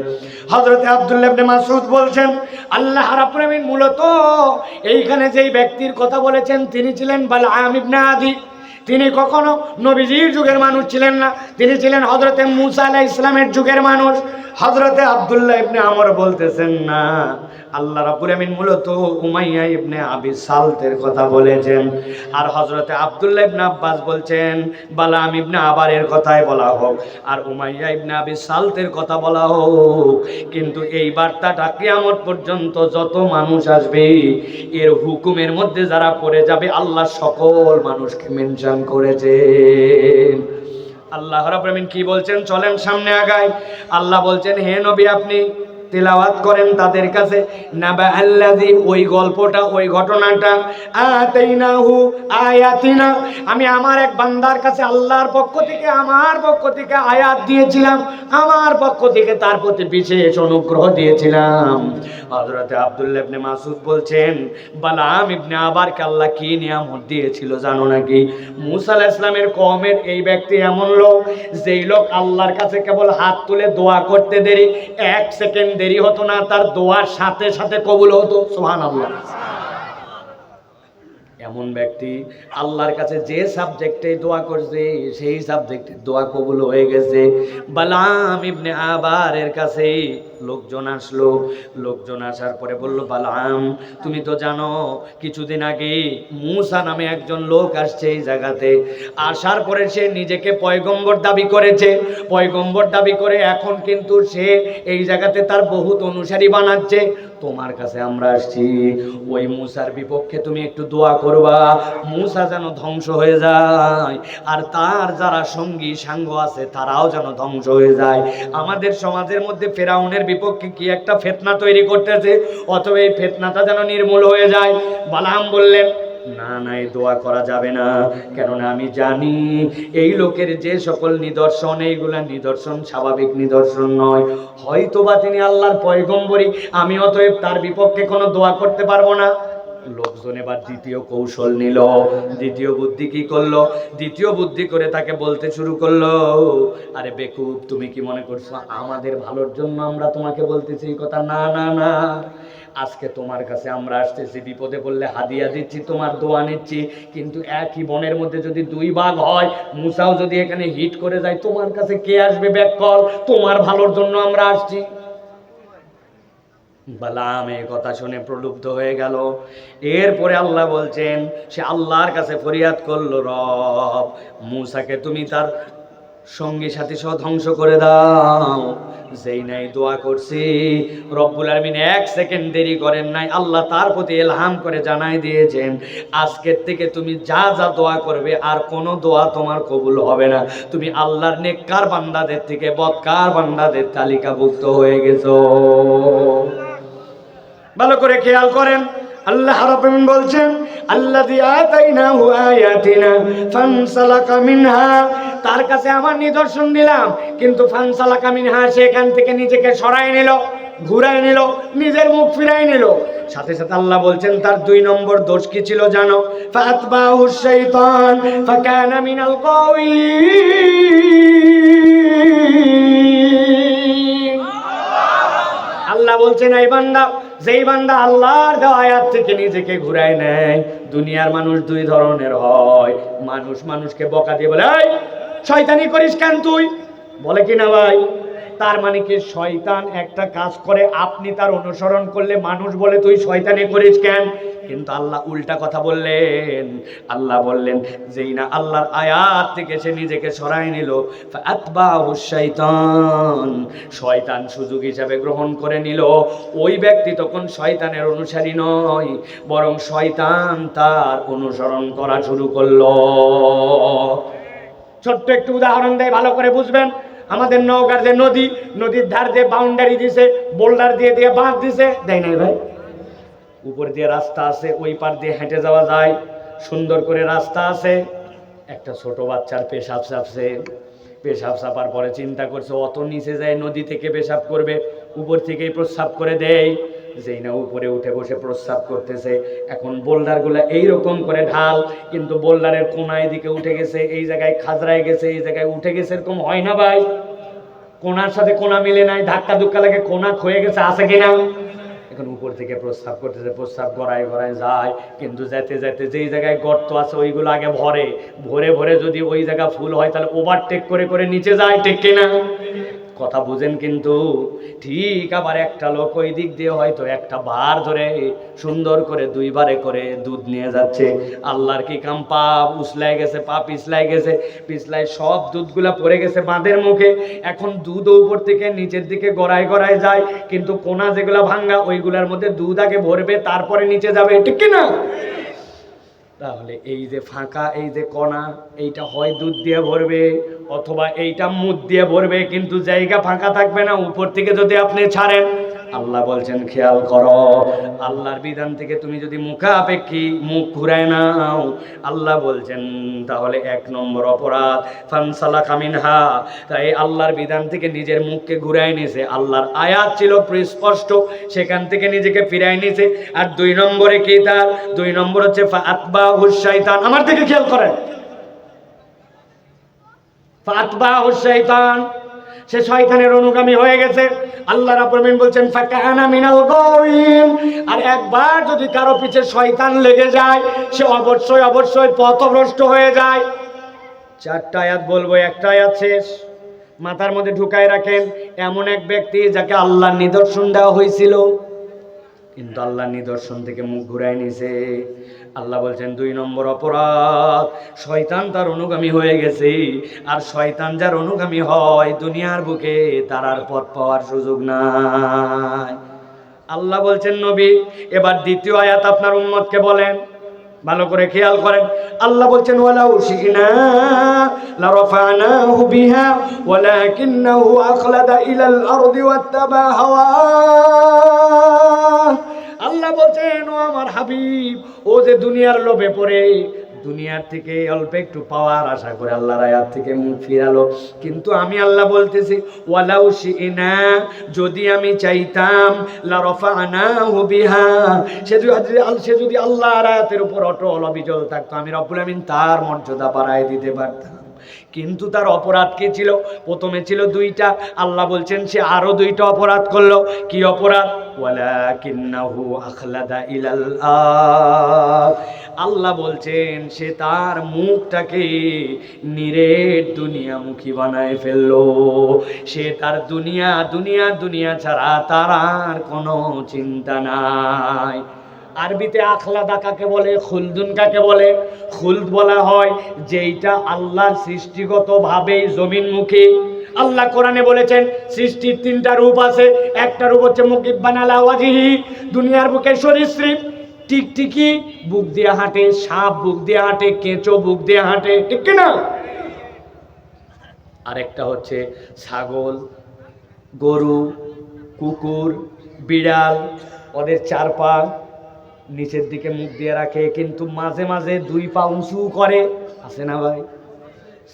হযরত আব্দুল্লাহ ইবনে মাসউদ বলছেন, আল্লাহ রাব্বুল আলামিন মূলত এইখানে যেই ব্যক্তির কথা বলেছেন তিনি ছিলেন বালআম ইবনে আদি। তিনি কখনো নবীজির যুগের মানুষ ছিলেন না, তিনি ছিলেন হযরতে মূসা আলাইহিস সালামের যুগের মানুষ। হযরতে আব্দুল্লাহ ইবনে আমর বলতেছেন না, আল্লাহ রাব্বুল আলামিন মূলত উমাইয়া ইবনে আবি সালতের কথা বলেছেন। আর হযরতে আব্দুল্লাহ ইবনে আব্বাস বলছেন বালাম ইবনে আবারের কথাই বলা হোক, আর উমাইয়া ইবনে আবি সালতের কথা বলা হোক, কিন্তু এই বার্তাটা কিয়ামত পর্যন্ত যত মানুষ আসবে এর হুকুমের মধ্যে যারা পড়ে যাবে আল্লাহ সকল মানুষকে মেনশন করেছেন। আল্লাহ রাব্বুল আলামিন কি বলছেন, চলেন সামনে আগাই। আল্লাহ বলছেন, হে নবী আপনি তেলাওয়াত করেন তাদের কাছে নাবা আল্লাযী, ওই গল্পটা, ওই ঘটনাটা, আতাইনাহু আয়াতিনা, আমি আমার এক বান্দার কাছে আল্লাহর পক্ষ থেকে, আমার পক্ষ থেকে আয়াত দিয়েছিলাম, আমার পক্ষ থেকে তার প্রতি বিশেষ অনুগ্রহ দিয়েছিলাম। হযরতে আব্দুল্লাহ ইবনে মাসউদ বলছেন, বালাম ইবনে আবারকে আল্লাহ কি নিয়ামত দিয়েছিল জানো নাকি? মূসা আলাইহিস সালামের কওমের এই ব্যক্তি এমন লোক, যেই লোক আল্লাহর কাছে কেবল হাত তুলে দোয়া করতে দেরি, এক সেকেন্ড দেরি হতো না, তার দোয়ার সাথে সাথে কবুল হতো। সুবহানাল্লাহ। এমন ব্যক্তি আল্লাহর কাছে যে সাবজেক্টে দোয়া করছে সেই সাবজেক্টে দোয়া কবুল হয়ে গেছে। বালাম ইবনে আবারের কাছে লোকজন আসলো, লোকজন আসার পরে বলল, বালাম তুমি তো জানো কিছুদিন আগে মূসা নামে একজন লোক আসছে এই জায়গাতে, আসার পরে সে নিজেকে পয়গম্বর দাবি করেছে, পয়গম্বর দাবি করে এখন কিন্তু সে এই জায়গাতে তার বহুত অনুসারী বানাচ্ছে, তোমার কাছে আমরা আসছি, ওই মূসার বিপক্ষে তুমি একটু দোয়া করবা, মূসা যেন ধ্বংস হয়ে যায় আর তার যারা সঙ্গী সাঙ্গ আছে তারাও যেন ধ্বংস হয়ে যায়। আমাদের সমাজের মধ্যে ফেরাউনের বিপক্ষে কি একটা ফিতনা তৈরি করতেছে, অথবা এই ফিতনাটা যেন নির্মূল হয়ে যায়। বালাম বললেন, না না, এই দোয়া করা যাবে না, কেননা আমি জানি এই লোকের যে সকল নিদর্শন, এইগুলা নিদর্শন স্বাভাবিক নিদর্শন নয়, হয়তোবা তিনি আল্লাহর পয়গম্বরী, আমি অতএব তার বিপক্ষে কোনো দোয়া করতে পারবো না। লোকজন এবার দ্বিতীয় কৌশল নিল, দ্বিতীয় বুদ্ধি কি করলো, দ্বিতীয় বুদ্ধি করে তাকে বলতে শুরু করলো, আরে বেকুব, তুমি কি মনে করছো আমাদের ভালোর জন্য আমরা তোমাকে বলতেছি এই কথা? না না না, আজকে তোমার কাছে আমরা আসতেছি, বিপদে পড়লে হাদিয়া দিচ্ছি, তোমার দোয়া নিচ্ছি, কিন্তু একই বনের মধ্যে যদি দুই বাঘ হয়, মূসাও যদি এখানে হিট করে যায়, তোমার কাছে কে আসবে ব্যাককল? তোমার ভালোর জন্য আমরা আসছি। বালাম এই কথা শুনে প্রলুব্ধ হয়ে গেল। এরপরে আল্লাহ বলছেন, সে আল্লাহর কাছে ফরিয়াদ করলো, রব মূসাকে তুমি তার সঙ্গী সাথী সহ ধ্বংস করে দাও। যেই নাই দোয়া করছি, রব্বুল আলামিন এক সেকেন্ড দেরি করেন নাই, আল্লাহ তার প্রতি ইলহাম করে জানাই দিয়েছেন, আজকের থেকে তুমি যা যা দোয়া করবে আর কোনো দোয়া তোমার কবুল হবে না, তুমি আল্লাহর নেককার বান্দাদের থেকে বদকার বান্দাদের তালিকাভুক্ত হয়ে গেছো। ভালো করে খেয়াল করেন, আল্লাহ রাব্বুল আলামিন বলছেন আল্লাযী আতাইনাহু আয়াতিনা ফানসালাকা মিনহা, তার কাছে আমার নিদর্শন দিলাম কিন্তু ফানসালাকা মিনহা, সেখান থেকে নিজেকে সরায় নিল, ঘুরায় নিল, নিজের মুখ ফিরায় নিল। সাথে সাথে আল্লাহ বলছেন তার 2 নম্বর দোষ কি ছিল জানো? ফাতবাহু শাইতান ফাকানা মিনাল গাওয়িন। আল্লাহ বলছেন এই বান্দা, যেই বান্দা আল্লাহর দেওয়া আয়াত থেকে নিজেকে ঘুরায় নেয়। দুনিয়ার মানুষ 2 ধরনের হয়। মানুষ মানুষকে বকা দিয়ে বলে এই শয়তানি করিস কেন তুই, বলে কি না ভাই? তার মানে কি শয়তান একটা কাজ করে, আপনি তার অনুসরণ করলে মানুষ বলে তুই শয়তানি করিস কেন। কিন্তু আল্লাহ উল্টা কথা বললেন। আল্লাহ বললেন যেই না আল্লাহর আয়াত থেকে সে নিজেকে সরাই নিল, ফাতবাহু শাইতান, শয়তান সুযোগ হিসাবে গ্রহণ করে নিল। ওই ব্যক্তি তখন শয়তানের অনুসারী নয়, বরং শয়তান তার অনুসরণ করা শুরু করলো। ছোট্ট একটু উদাহরণ দেয়, ভালো করে বুঝবেন। আমাদের নওগাঁর যে নদী, নদীর ধার দিয়ে বাউন্ডারি দিছে, বোল্ডার দিয়ে দিয়ে বাঁধ দিছে, দেয় নাই ভাই? উপর দিয়ে রাস্তা আছে, ওই পার দিয়ে হেঁটে যাওয়া যায়, সুন্দর করে রাস্তা আছে। একটা ছোট বাচ্চার পেশাব চাপছে, পেশাব চাপার পরে চিন্তা করছে অত নিচে যায় নদী থেকে পেশাব করবে, উপর থেকেই প্রস্রাব করে দেয়। যেই না উপরে উঠে বসে প্রস্রাব করতেছে, এখন বোল্ডারগুলো এইরকম করে ঢাল, কিন্তু বোল্ডারের কোনায় দিকে উঠে গেছে, এই জায়গায় খাজরায় গেছে, এই জায়গায় উঠে গেছে, এরকম হয় না ভাই? কোনার সাথে কোনা মিলে নাই, ধাক্কা ধুক্কা লাগে কোনা ক্ষয়ে গেছে, আছে কিনা? এখন উপর থেকে প্রস্রাব করতেছে, প্রস্রাব গড়ায় গড়ায় যায়, কিন্তু যেতে যেতে যেই জায়গায় গর্ত আছে ওইগুলো আগে ভরে, ভরে ভরে যদি ওই জায়গা ফুল হয় তাহলে ওভারটেক করে করে নিচে যায়, ঠিক কিনা? কথা বুঝেন কিন্তু। ঠিক আবার একটা লোক ওই দিক দিয়ে হয়তো একটা বার ধরে সুন্দর করে 2 বারে করে দুধ নিয়ে যাচ্ছে। আল্লাহর কি কাম, পা উছলাই গেছে, পা পিছলাই গেছে, পিছলাই সব দুধগুলা পড়ে গেছে বাঁধের মুখে। এখন দুধ উপর থেকে নিচের দিকে গড়ায় গড়ায় যায়, কিন্তু কোনা যেগুলা ভাঙ্গা ওইগুলার মধ্যে দুধ আগে ভরবে, তারপরে নিচে যাবে, ঠিক কিনা? তাহলে এই যে ফাঁকা, এই যে কণা, এইটা হয় দুধ দিয়ে ভরবে অথবা এইটা মুদ দিয়ে ভরবে, কিন্তু জায়গা ফাঁকা থাকবে না উপর থেকে যদি আপনি ছাড়েন। আল্লাহ বলছেন খেয়াল করো, আল্লাহর বিধান থেকে তুমি যদি মুখাপেক্ষী মুখ ঘুরায় নাও, আল্লাহ বলছেন তাহলে 1 নম্বর অপরাধ ফানসালাকা মিনহা। তাই আল্লাহর বিধান থেকে নিজের মুখকে ঘুরায় নিয়েছে, আল্লাহর আয়াত ছিল স্পষ্ট, সেখান থেকে নিজেকে ফিরায় নিয়েছে। আর 2 নম্বরে কি তার? 2 নম্বর হচ্ছে ফাতবাহু শাইতান। আমার দিকে খেয়াল করেন, ফাতবাহু শাইতান, সে শয়তানের অনুগামী হয়ে গেছে। আল্লাহ রাব্বুল আলামিন বলছেন ফাকানা মিনাল গাওয়িন। আর একবার যদি কারো পিছে শয়তান লেগে যায়, সে অবশ্যই অবশ্যই পথভ্রষ্ট হয়ে যায়। 4টা আয়াত বলবো, একটা আয়াত শেষ, মাথার মধ্যে ঢুকায় রাখেন। এমন এক ব্যক্তি যাকে আল্লাহর নিদর্শন দেওয়া হয়েছিল, কিন্তু আল্লাহর নিদর্শন থেকে মুখ ঘুরায় নিছে। আল্লাহ বলছেন 2 নম্বর অপরাধ, শয়তান তার অনুগামী হয়ে গেছে। আর শয়তান যার অনুগামী হয়, দুনিয়ার বুকে তার আর পথ পাওয়ার সুযোগ নাই। আল্লাহ বলছেন নবী এবার 2য় আয়াত আপনার উম্মতকে বলেন, ভালো করে খেয়াল করেন। আল্লাহ বলছেন ওয়ালাউ শিনা লারাফানাহু বিহা ওয়ালাকিন্নাহু আখলাদা ইলাল আরদি ওয়াত্তাবা হাওয়া। আল্লাহ বলছেন ও আমার হাবিব, ও যে দুনিয়ার লোভে পড়ে দুনিয়ার থেকে অল্প একটু পাওয়ার আশা করে আল্লাহর আয়াত থেকে মুখ ফিরালো, কিন্তু আমি আল্লাহ বলতেছি ওয়ালাউ শিনা, যদি আমি চাইতাম, লারাফানাহু বিহা, সে যদি আল্লাহর আয়াতের উপর অটল অবিচল থাকতো, আমি রব্বুল আমিন তার মর্যাদা বাড়ায় দিতে পারতাম। কিন্তু তার অপরাধ কি ছিল? প্রথমে ছিল 2টা, আল্লাহ বলছেন সে আরো 2টা অপরাধ করলো। কি অপরাধ? ওয়ালাকিন্নাহু আখলাদা ইলাল আরদ। আল্লাহ বলছেন সে তার মুখটাকে নিরেট দুনিয়ামুখী বানায় ফেললো। সে তার দুনিয়া দুনিয়া দুনিয়া ছাড়া তার আর কোনো চিন্তা নাই। আরবিতে আখলাদা কাকে বলে? খুলদুন কাকে বলে? খুলদ বলা হয় যেইটা আল্লাহর সৃষ্টিগতভাবেই জমিনমুখী। আল্লাহ কোরআনে বলেছেন সৃষ্টির 3টা রূপ আছে। একটা রূপ হচ্ছে মুকিব্বান আলা ওয়াজিহি, দুনিয়ার বুকে সরীসৃপ, টিকটিকি বুক দিয়ে হাঁটে, সাপ বুক দিয়ে হাঁটে, কেঁচো বুক দিয়ে হাঁটে, ঠিক কি না? আরেকটা হচ্ছে ছাগল, গরু, কুকুর, বিড়াল, ওদের 4 পা, নিচের দিকে মুখ দিয়ে রাখে, কিন্তু মাঝে মাঝে দুই পা উঁচু করে, আছে না ভাই?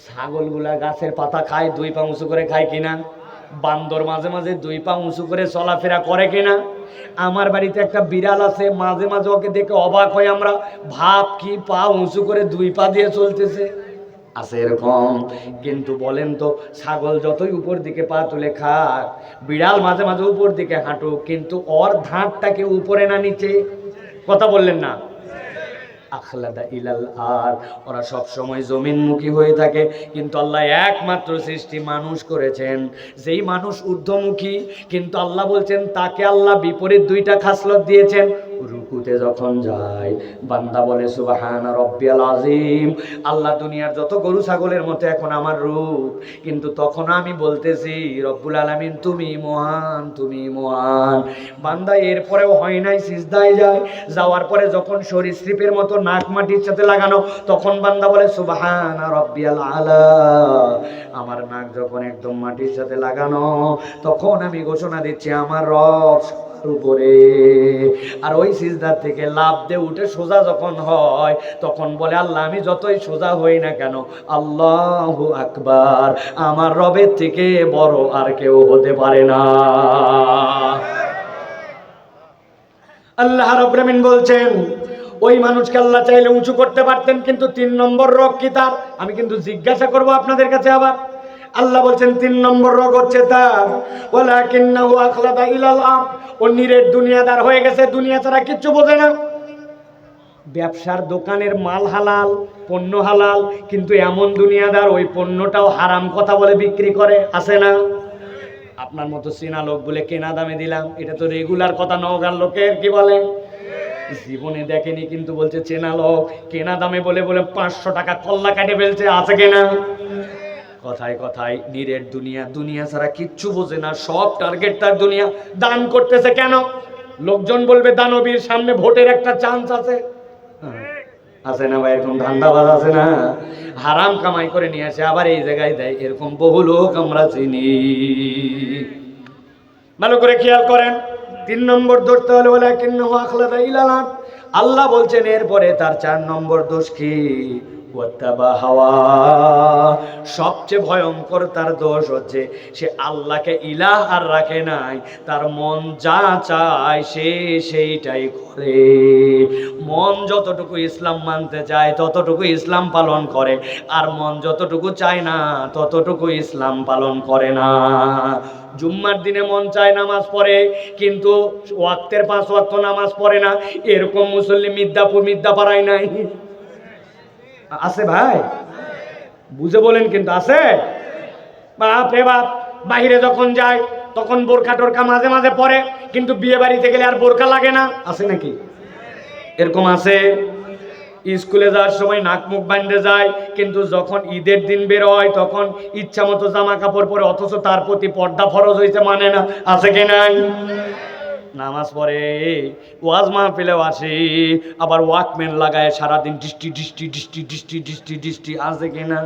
ছাগলগুলা গাছের পাতা খায়, দুই পা উঁচু করে খায় কিনা? বান্দর মাঝে মাঝে দুই পা উঁচু করে চলাফেরা করে কিনা? আমার বাড়িতে একটা বিড়াল আছে, মাঝে মাঝে ওকে দেখে অবাক হয় আমরা, ভাব কি পা উঁচু করে দুই পা দিয়ে চলতেছে, আছে এরকম। কিন্তু বলেন তো, ছাগল যতই উপর দিকে পা তুলে খাক, বিড়াল মাঝে মাঝে উপর দিকে হাঁটুক, কিন্তু ওর ধাঁটটাকে উপরে না নিচে? কথা বললেন না? আখলাদা ইলাল আর, ওরা সব সময় জমিনমুখী হয়ে থাকে। কিন্তু আল্লাহ একমাত্র সৃষ্টি মানুষ করেছেন, যেই মানুষ ঊর্ধ্বমুখী, কিন্তু আল্লাহ বলছেন তাকে আল্লাহ বিপরীত দুইটা খাসলত দিয়েছেন। রুকুতে যখন যায় বান্দা বলে সুবহানা রব্বিয়াল আযীম, আল্লাহ দুনিয়ার যত গরু ছাগলের মতো এখন আমার রূপ, কিন্তু তখন আমি বলতেছি রব্বুল আলামিন তুমি মহান, তুমি মহান। বান্দা এরপরেও হয় নাই, সিজদায় যায়, যাওয়ার পরে যখন সরীসৃপের মতো নাক মাটির সাথে লাগানো, তখন বান্দা বলে সুবহানা রব্বিয়াল আলা। আমার নাক যখন একদম মাটির সাথে লাগানো, তখন আমি ঘোষণা দিচ্ছি আমার রব উপরে। আর ওই সিজদার থেকে লাফ দিয়ে উঠে সোজা যখন হয়, তখন বলে আল্লাহ আমি যতই সোজা হই না কেন, আল্লাহু আকবার, আমার রবের থেকে বড় আর কেউ হতে পারে না। আল্লাহ রাব্বুল আমিন বলছেন ওই মানুষকে আল্লাহ চাইলে উঁচু করতে পারতেন, কিন্তু 3 নম্বর রোগ কি তার? আমি কিন্তু জিজ্ঞাসা করব আপনাদের কাছে আবার। আল্লাহ বলছেন 3 নম্বর রোগ হচ্ছে তার, ওয়ালাকিন্নাহু আখলাদা ইলাল আরদ, ও নিরেট দুনিয়াদার হয়ে গেছে, দুনিয়া ছাড়া কিচ্ছু বোঝে না। ব্যবসার দোকানের মাল হালাল, পণ্য হালাল, কিন্তু এমন দুনিয়াদার ওই পণ্যটাও হারাম কথা বলে বিক্রি করে, আছে না? আপনার মতো চেনা লোক বলে কেনা দামে দিলাম, এটা তো রেগুলার কথা, নওগাঁর লোকের কি বলে জীবনে দেখেনি, কিন্তু বলছে চেনা লোক, কেনা দামে বলে বলে 500 টাকা কল্লা কাটে ফেলছে, আছে কিনা? কথায় কথায় নিরেট দুনিয়া, দুনিয়া ছাড়া কিচ্ছু বোঝে না, সব টার্গেট তার দুনিয়া। দান করতেছে কেন? লোকজন বলবে দানবীর সামনে ভোটের একটা চান্স আছে, আছে না ভাই? এরকম ধান্দাবাজ আছে না? হারাম কামাই করে নিয়ে আসে আবার এই জায়গায় দেয়, এরকম বহু লোক আমরা চিনি। ভালো করে খেয়াল করেন, 3 নম্বর ধরতে হলে ওয়ালাকিন্নাহু আখলাদা ইলাল আরদ। আল্লাহ বলছেন এরপরে তার 4 নম্বর দোষ কি? ওয়াত্তাবা হাওয়া। সবচেয়ে ভয়ঙ্কর তার দোষ হচ্ছে সে আল্লাহকে ইলাহ আর রাখে নাই, তার মন যা চায় সে সেইটাই করে। মন যতটুকু ইসলাম মানতে চায় ততটুকু ইসলাম পালন করে, আর মন যতটুকু চায় না ততটুকু ইসলাম পালন করে না। জুম্মার দিনে মন চায় নামাজ পড়ে, কিন্তু ওয়াক্তের 5 ওয়াক্ত নামাজ পড়ে না, এরকম মুসল্লি মিদ্যাপাড়ায় নাই, আছে ভাই? বুঝে বলেন, কিন্তু আছে। বাপ রে বাপ, বাহিরে যখন যায় তখন বোরকা টোরকা মাঝে মাঝে পরে, কিন্তু বিয়ে বাড়িতে গেলে আর বোরকা লাগে না, আছে নাকি? এরকম আছে। স্কুলে যাওয়ার সময় নাক মুখ বাঁধে যায়, কিন্তু যখন ঈদের দিন বের হয় তখন ইচ্ছা মতো জামা কাপড় পরে, অথচ তার প্রতি পর্দা ফরজ হয়েছে, মানে না, আছে কি নাই? নামাজ পড়ে, ওয়াজ মাহফিলেও আসে, আবার ওয়াকম্যান লাগায় সারাদিন ডিস্টি ডিস্টি ডিস্টি ডিস্টি ডিস্টি ডিস্টি, আছে কিনা?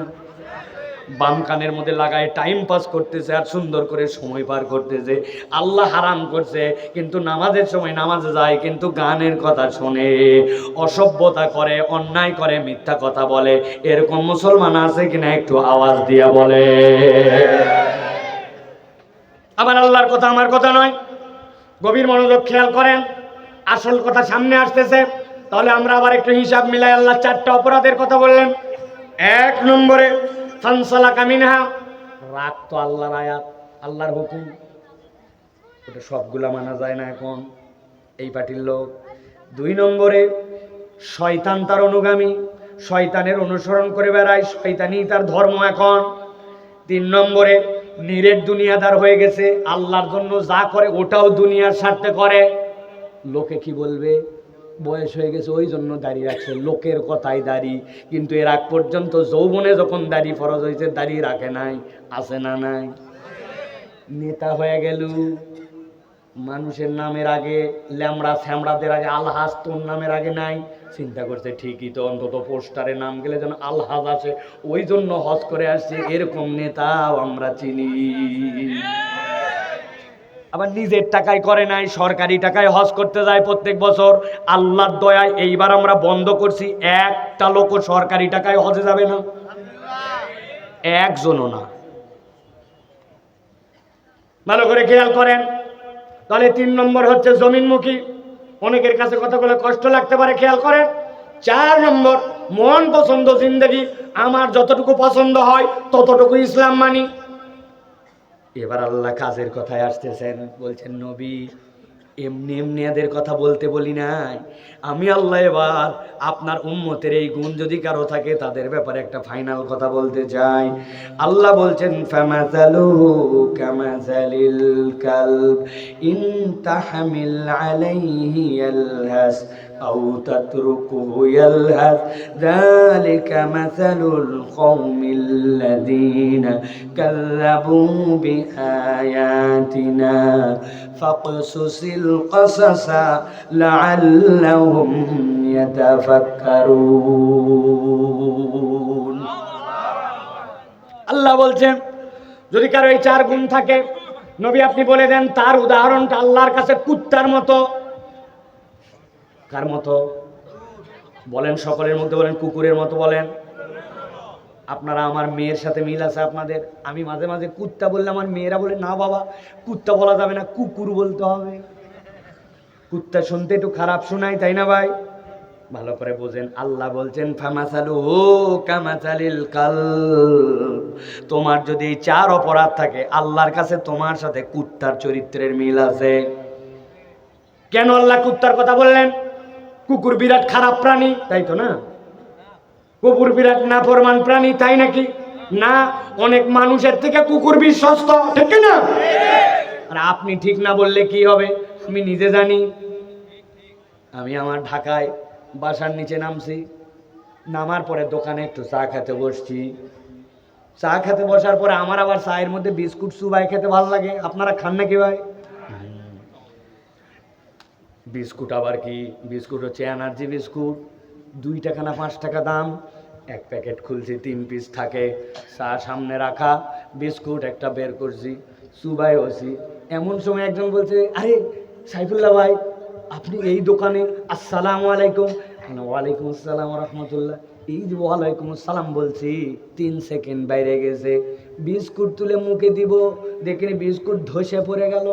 বাম কানের মধ্যে লাগায় টাইম পাস করতেছে আর সুন্দর করে সময় পার করতেছে। আল্লাহ হারাম করছে, কিন্তু নামাজের সময় নামাজে যায়, কিন্তু গানের কথা শোনে, অসভ্যতা করে, অন্যায় করে, মিথ্যা কথা বলে। এরকম মুসলমান আছে কিনা একটু আওয়াজ দিয়া বলে। আবার আল্লাহর কথা আমার কথা নয়, গভীর মনোযোগ খেয়াল করেন, আসল কথা সামনে আসতেছে। তাহলে আমরা আবার একটু হিসাব মিলাই। আল্লাহ 4টা অপরাধের কথা বললেন। 1 নম্বরে ফানসালাকা মিনহা, রাগ তো আল্লাহর আয়াত, আল্লাহর হুকুম, ওটা সবগুলা মানা যায় না এখন, এই পার্টির লোক। 2 নম্বরে শয়তান তার অনুগামী, শয়তানের অনুসরণ করে বেড়ায়, শয়তানি তার ধর্ম এখন। 3 নম্বরে নিরেট দুনিয়াদার হয়ে গেছে, আল্লাহর জন্য যা করে ওটাও দুনিয়ার স্বার্থে করে। লোকে কি বলবে, বয়স হয়ে গেছে ওই জন্য দাড়ি রাখছে, লোকের কথাই দাড়ি, কিন্তু এর আগ পর্যন্ত যৌবনে যখন দাড়ি ফরজ হয়েছে দাড়ি রাখে নাই, আছে না নাই? নেতা হয়ে গেল, মানুষের নামের আগে ল্যামড়া ফ্যামড়াদের আগে আলহাজ, তোর নামের আগে নাই। চিন্তা করছে ঠিকই তো, অন্তত পোস্টারে নাম গেলে যেন আলহাজ আসে, ওই জন্য হজ করে আসছে। এরকম নেতাও আমরা চিনি। আবার নিজের টাকায় করে নাই, সরকারি টাকায় হজ করতে যায় প্রত্যেক বছর। আল্লাহর দয়ায় এইবার আমরা বন্ধ করছি, একটা লোকও সরকারি টাকায় হজে যাবে না, একজনও না। ভালো করে খেয়াল করেন। তাহলে 3 নম্বর হচ্ছে জমিনমুখী। অনেকের কাছে কথাগুলো কষ্ট লাগতে পারে, খেয়াল করেন। 4 নম্বর মন পছন্দ জিন্দেগি, আমার যতটুকু পছন্দ হয় ততটুকু ইসলাম মানি। এবার আল্লাহ কাজের কথায় আসতেছেন, বলছেন নবী এমনি এমনি এদের কথা বলতে বলি নাই, আমি আল্লাহ এবার আপনার উম্মতের এই গুণ যদি কারো থাকে তাদের ব্যাপারে একটা ফাইনাল কথা বলতে চাই। আল্লাহ বলছেন ফামাসালুহু কামাসালিল কালব ইন তাহমিল আলাইহি ইয়ালহাস আও তাতরুকুহু ইয়ালহাস যালিকা মাসালুল কওমিল্লাযীনা কাযযাবু বিআয়াতিনা ফাকসুসিল কাসাসা লাআল্লাহুম ইয়াতাফাক্কারুন। আল্লাহ বলছেন যদি কারো এই 4 গুণ থাকে, নবী আপনি বলে দেন তার উদাহরণটা আল্লাহর কাছে কুত্তার মতো। কার মতো বলেন? সকলের মধ্যে বলেন, কুকুরের মতো বলেন। আপনারা, আমার মেয়ের সাথে মিল আছে আপনাদের। আমি মাঝে মাঝে কুত্তা বললে আমার মেয়েরা বলে না বাবা কুত্তা বলা যাবে না, কুকুর বলতে হবে। কুত্তা শুনতে একটু খারাপ শোনায়, তাই না ভাই? ভালো করে বোঝেন। আল্লাহ বলছেন ফামাসালুহু কামাসালিল কালব, তোমার যদি 4 অপরাধ থাকে আল্লাহর কাছে তোমার সাথে কুত্তার চরিত্রের মিল আছে। কেন আল্লাহ কুত্তার কথা বললেন? কুকুর বিরাট খারাপ প্রাণী, তাই তো না? কুকুর বিরাট নাফরমান প্রাণী, তাই নাকি না? অনেক মানুষের থেকে কুকুর বিশ্বস্ত, ঠিক না? আর আপনি ঠিক না বললে কি হবে? আমি নিজে জানি। আমি আমার ঢাকায় বাসার নিচে নামছি, নামার পরে দোকানে একটু চা খেতে বসছি। চা খেতে বসার পরে আমার আবার চায়ের মধ্যে বিস্কুট চুবাই খেতে ভালো লাগে। আপনারা খান নাকি ভাই? বিস্কুট আবার কি? বিস্কুট হচ্ছে এনার্জি বিস্কুট, 2 টাকা না 5 টাকা দাম। 1 প্যাকেট খুলছি, 3 পিস থাকে। চা সামনে রাখা, বিস্কুট একটা বের করছি, চুবাই হচ্ছি। এমন সময় একজন বলছে, আরে সাইফুল্লাহ ভাই আপনি এই দোকানে? আসসালামু আলাইকুম। ওয়ালাইকুম আসসালাম রহমতুল্লাহ। এই যে ওয়ালাইকুম আসসালাম বলছি, 3 সেকেন্ড বাইরে গেছে। বিস্কুট তুলে মুখে দিব, দেখিনি বিস্কুট ধসে পড়ে গেল।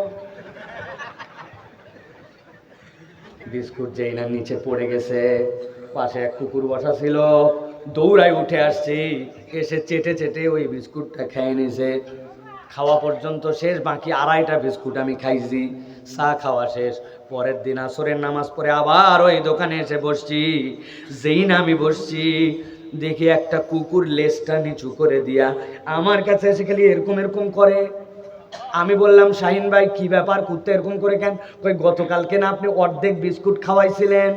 বিস্কুট যেই না নিচে পড়ে গেছে, পাশে এক কুকুর বসা ছিল, দৌড়ায় উঠে আসছি, এসে চেটে চেটে ওই বিস্কুটটা খেয়ে নিছে। খাওয়া পর্যন্ত শেষ, বাকি 2.5টা বিস্কুট আমি খাইছি। চা খাওয়া শেষ। পরের দিন আসরের নামাজ পড়ে আবার ওই দোকানে এসে বসছি। যেই না আমি বসছি, দেখি একটা কুকুর লেজটা নিচু করে দিয়া আমার কাছে এসে খালি এরকম এরকম করে। আমি বললাম শাহিন ভাই কি ব্যাপার, কুত্তা এরকম করে কেন? কই গতকালকে না আপনি অর্ধেক বিস্কুট খাওয়াইছিলেন।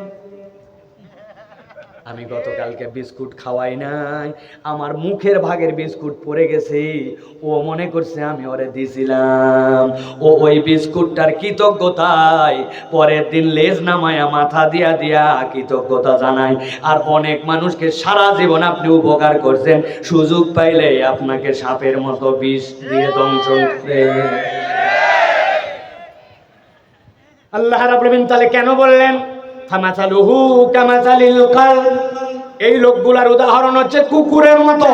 আমি গতকালকে বিস্কুট খাওয়াই নাই, আমার মুখের ভাগের বিস্কুট পড়ে গেছে। ও মনে করছে আমি ওরে দিছিলাম। ও ওই বিস্কুটটার কৃতজ্ঞতায় পরের দিন লেজ নামায়া মাথা দিয়া দিয়া কৃতজ্ঞতা জানাই। আর অনেক মানুষকে সারা জীবন আপনি উপকার করছেন, সুযোগ পাইলে আপনাকে সাপের মতো বিষ দিয়ে দংশন করে। আল্লাহ রাব্বুল আলামিন তাহলে কেন বললেন ফামাসালুহু কামাসালিল কালব? এই লোকগুলার উদাহরণ হচ্ছে কুকুরের মতো।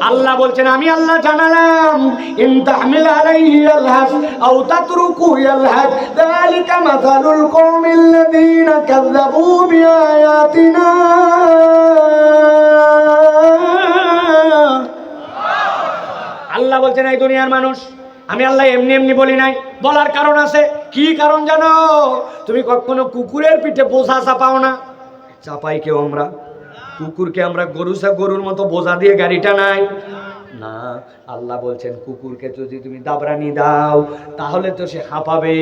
আল্লাহ বলছেন আমি আল্লাহ জানালাম ইন তাহমিল আলাইহি ইয়ালহাস আও তাতরুকু ইয়ালহাস যালিকা মাসালুল কওমিল্লাযীনা কাযযাবু বিআয়াতিনা। আল্লাহ বলছেন এই দুনিয়ার মানুষ, আমি আল্লাহ এমনি এমনি বলি নাই, বলার কারণ আছে। কি কারণ জানো? তুমি কখনো কুকুরের পিঠে বোঝা চাপাও না। চাপাই কেউ? আমরা কুকুরকে আমরা গরুর মতো বোঝা দিয়ে গাড়িটা নাই না। আল্লাহ বলছেন কুকুরকে যদি তুমি দাবরানি দাও তাহলে তো সে হাঁপাবে।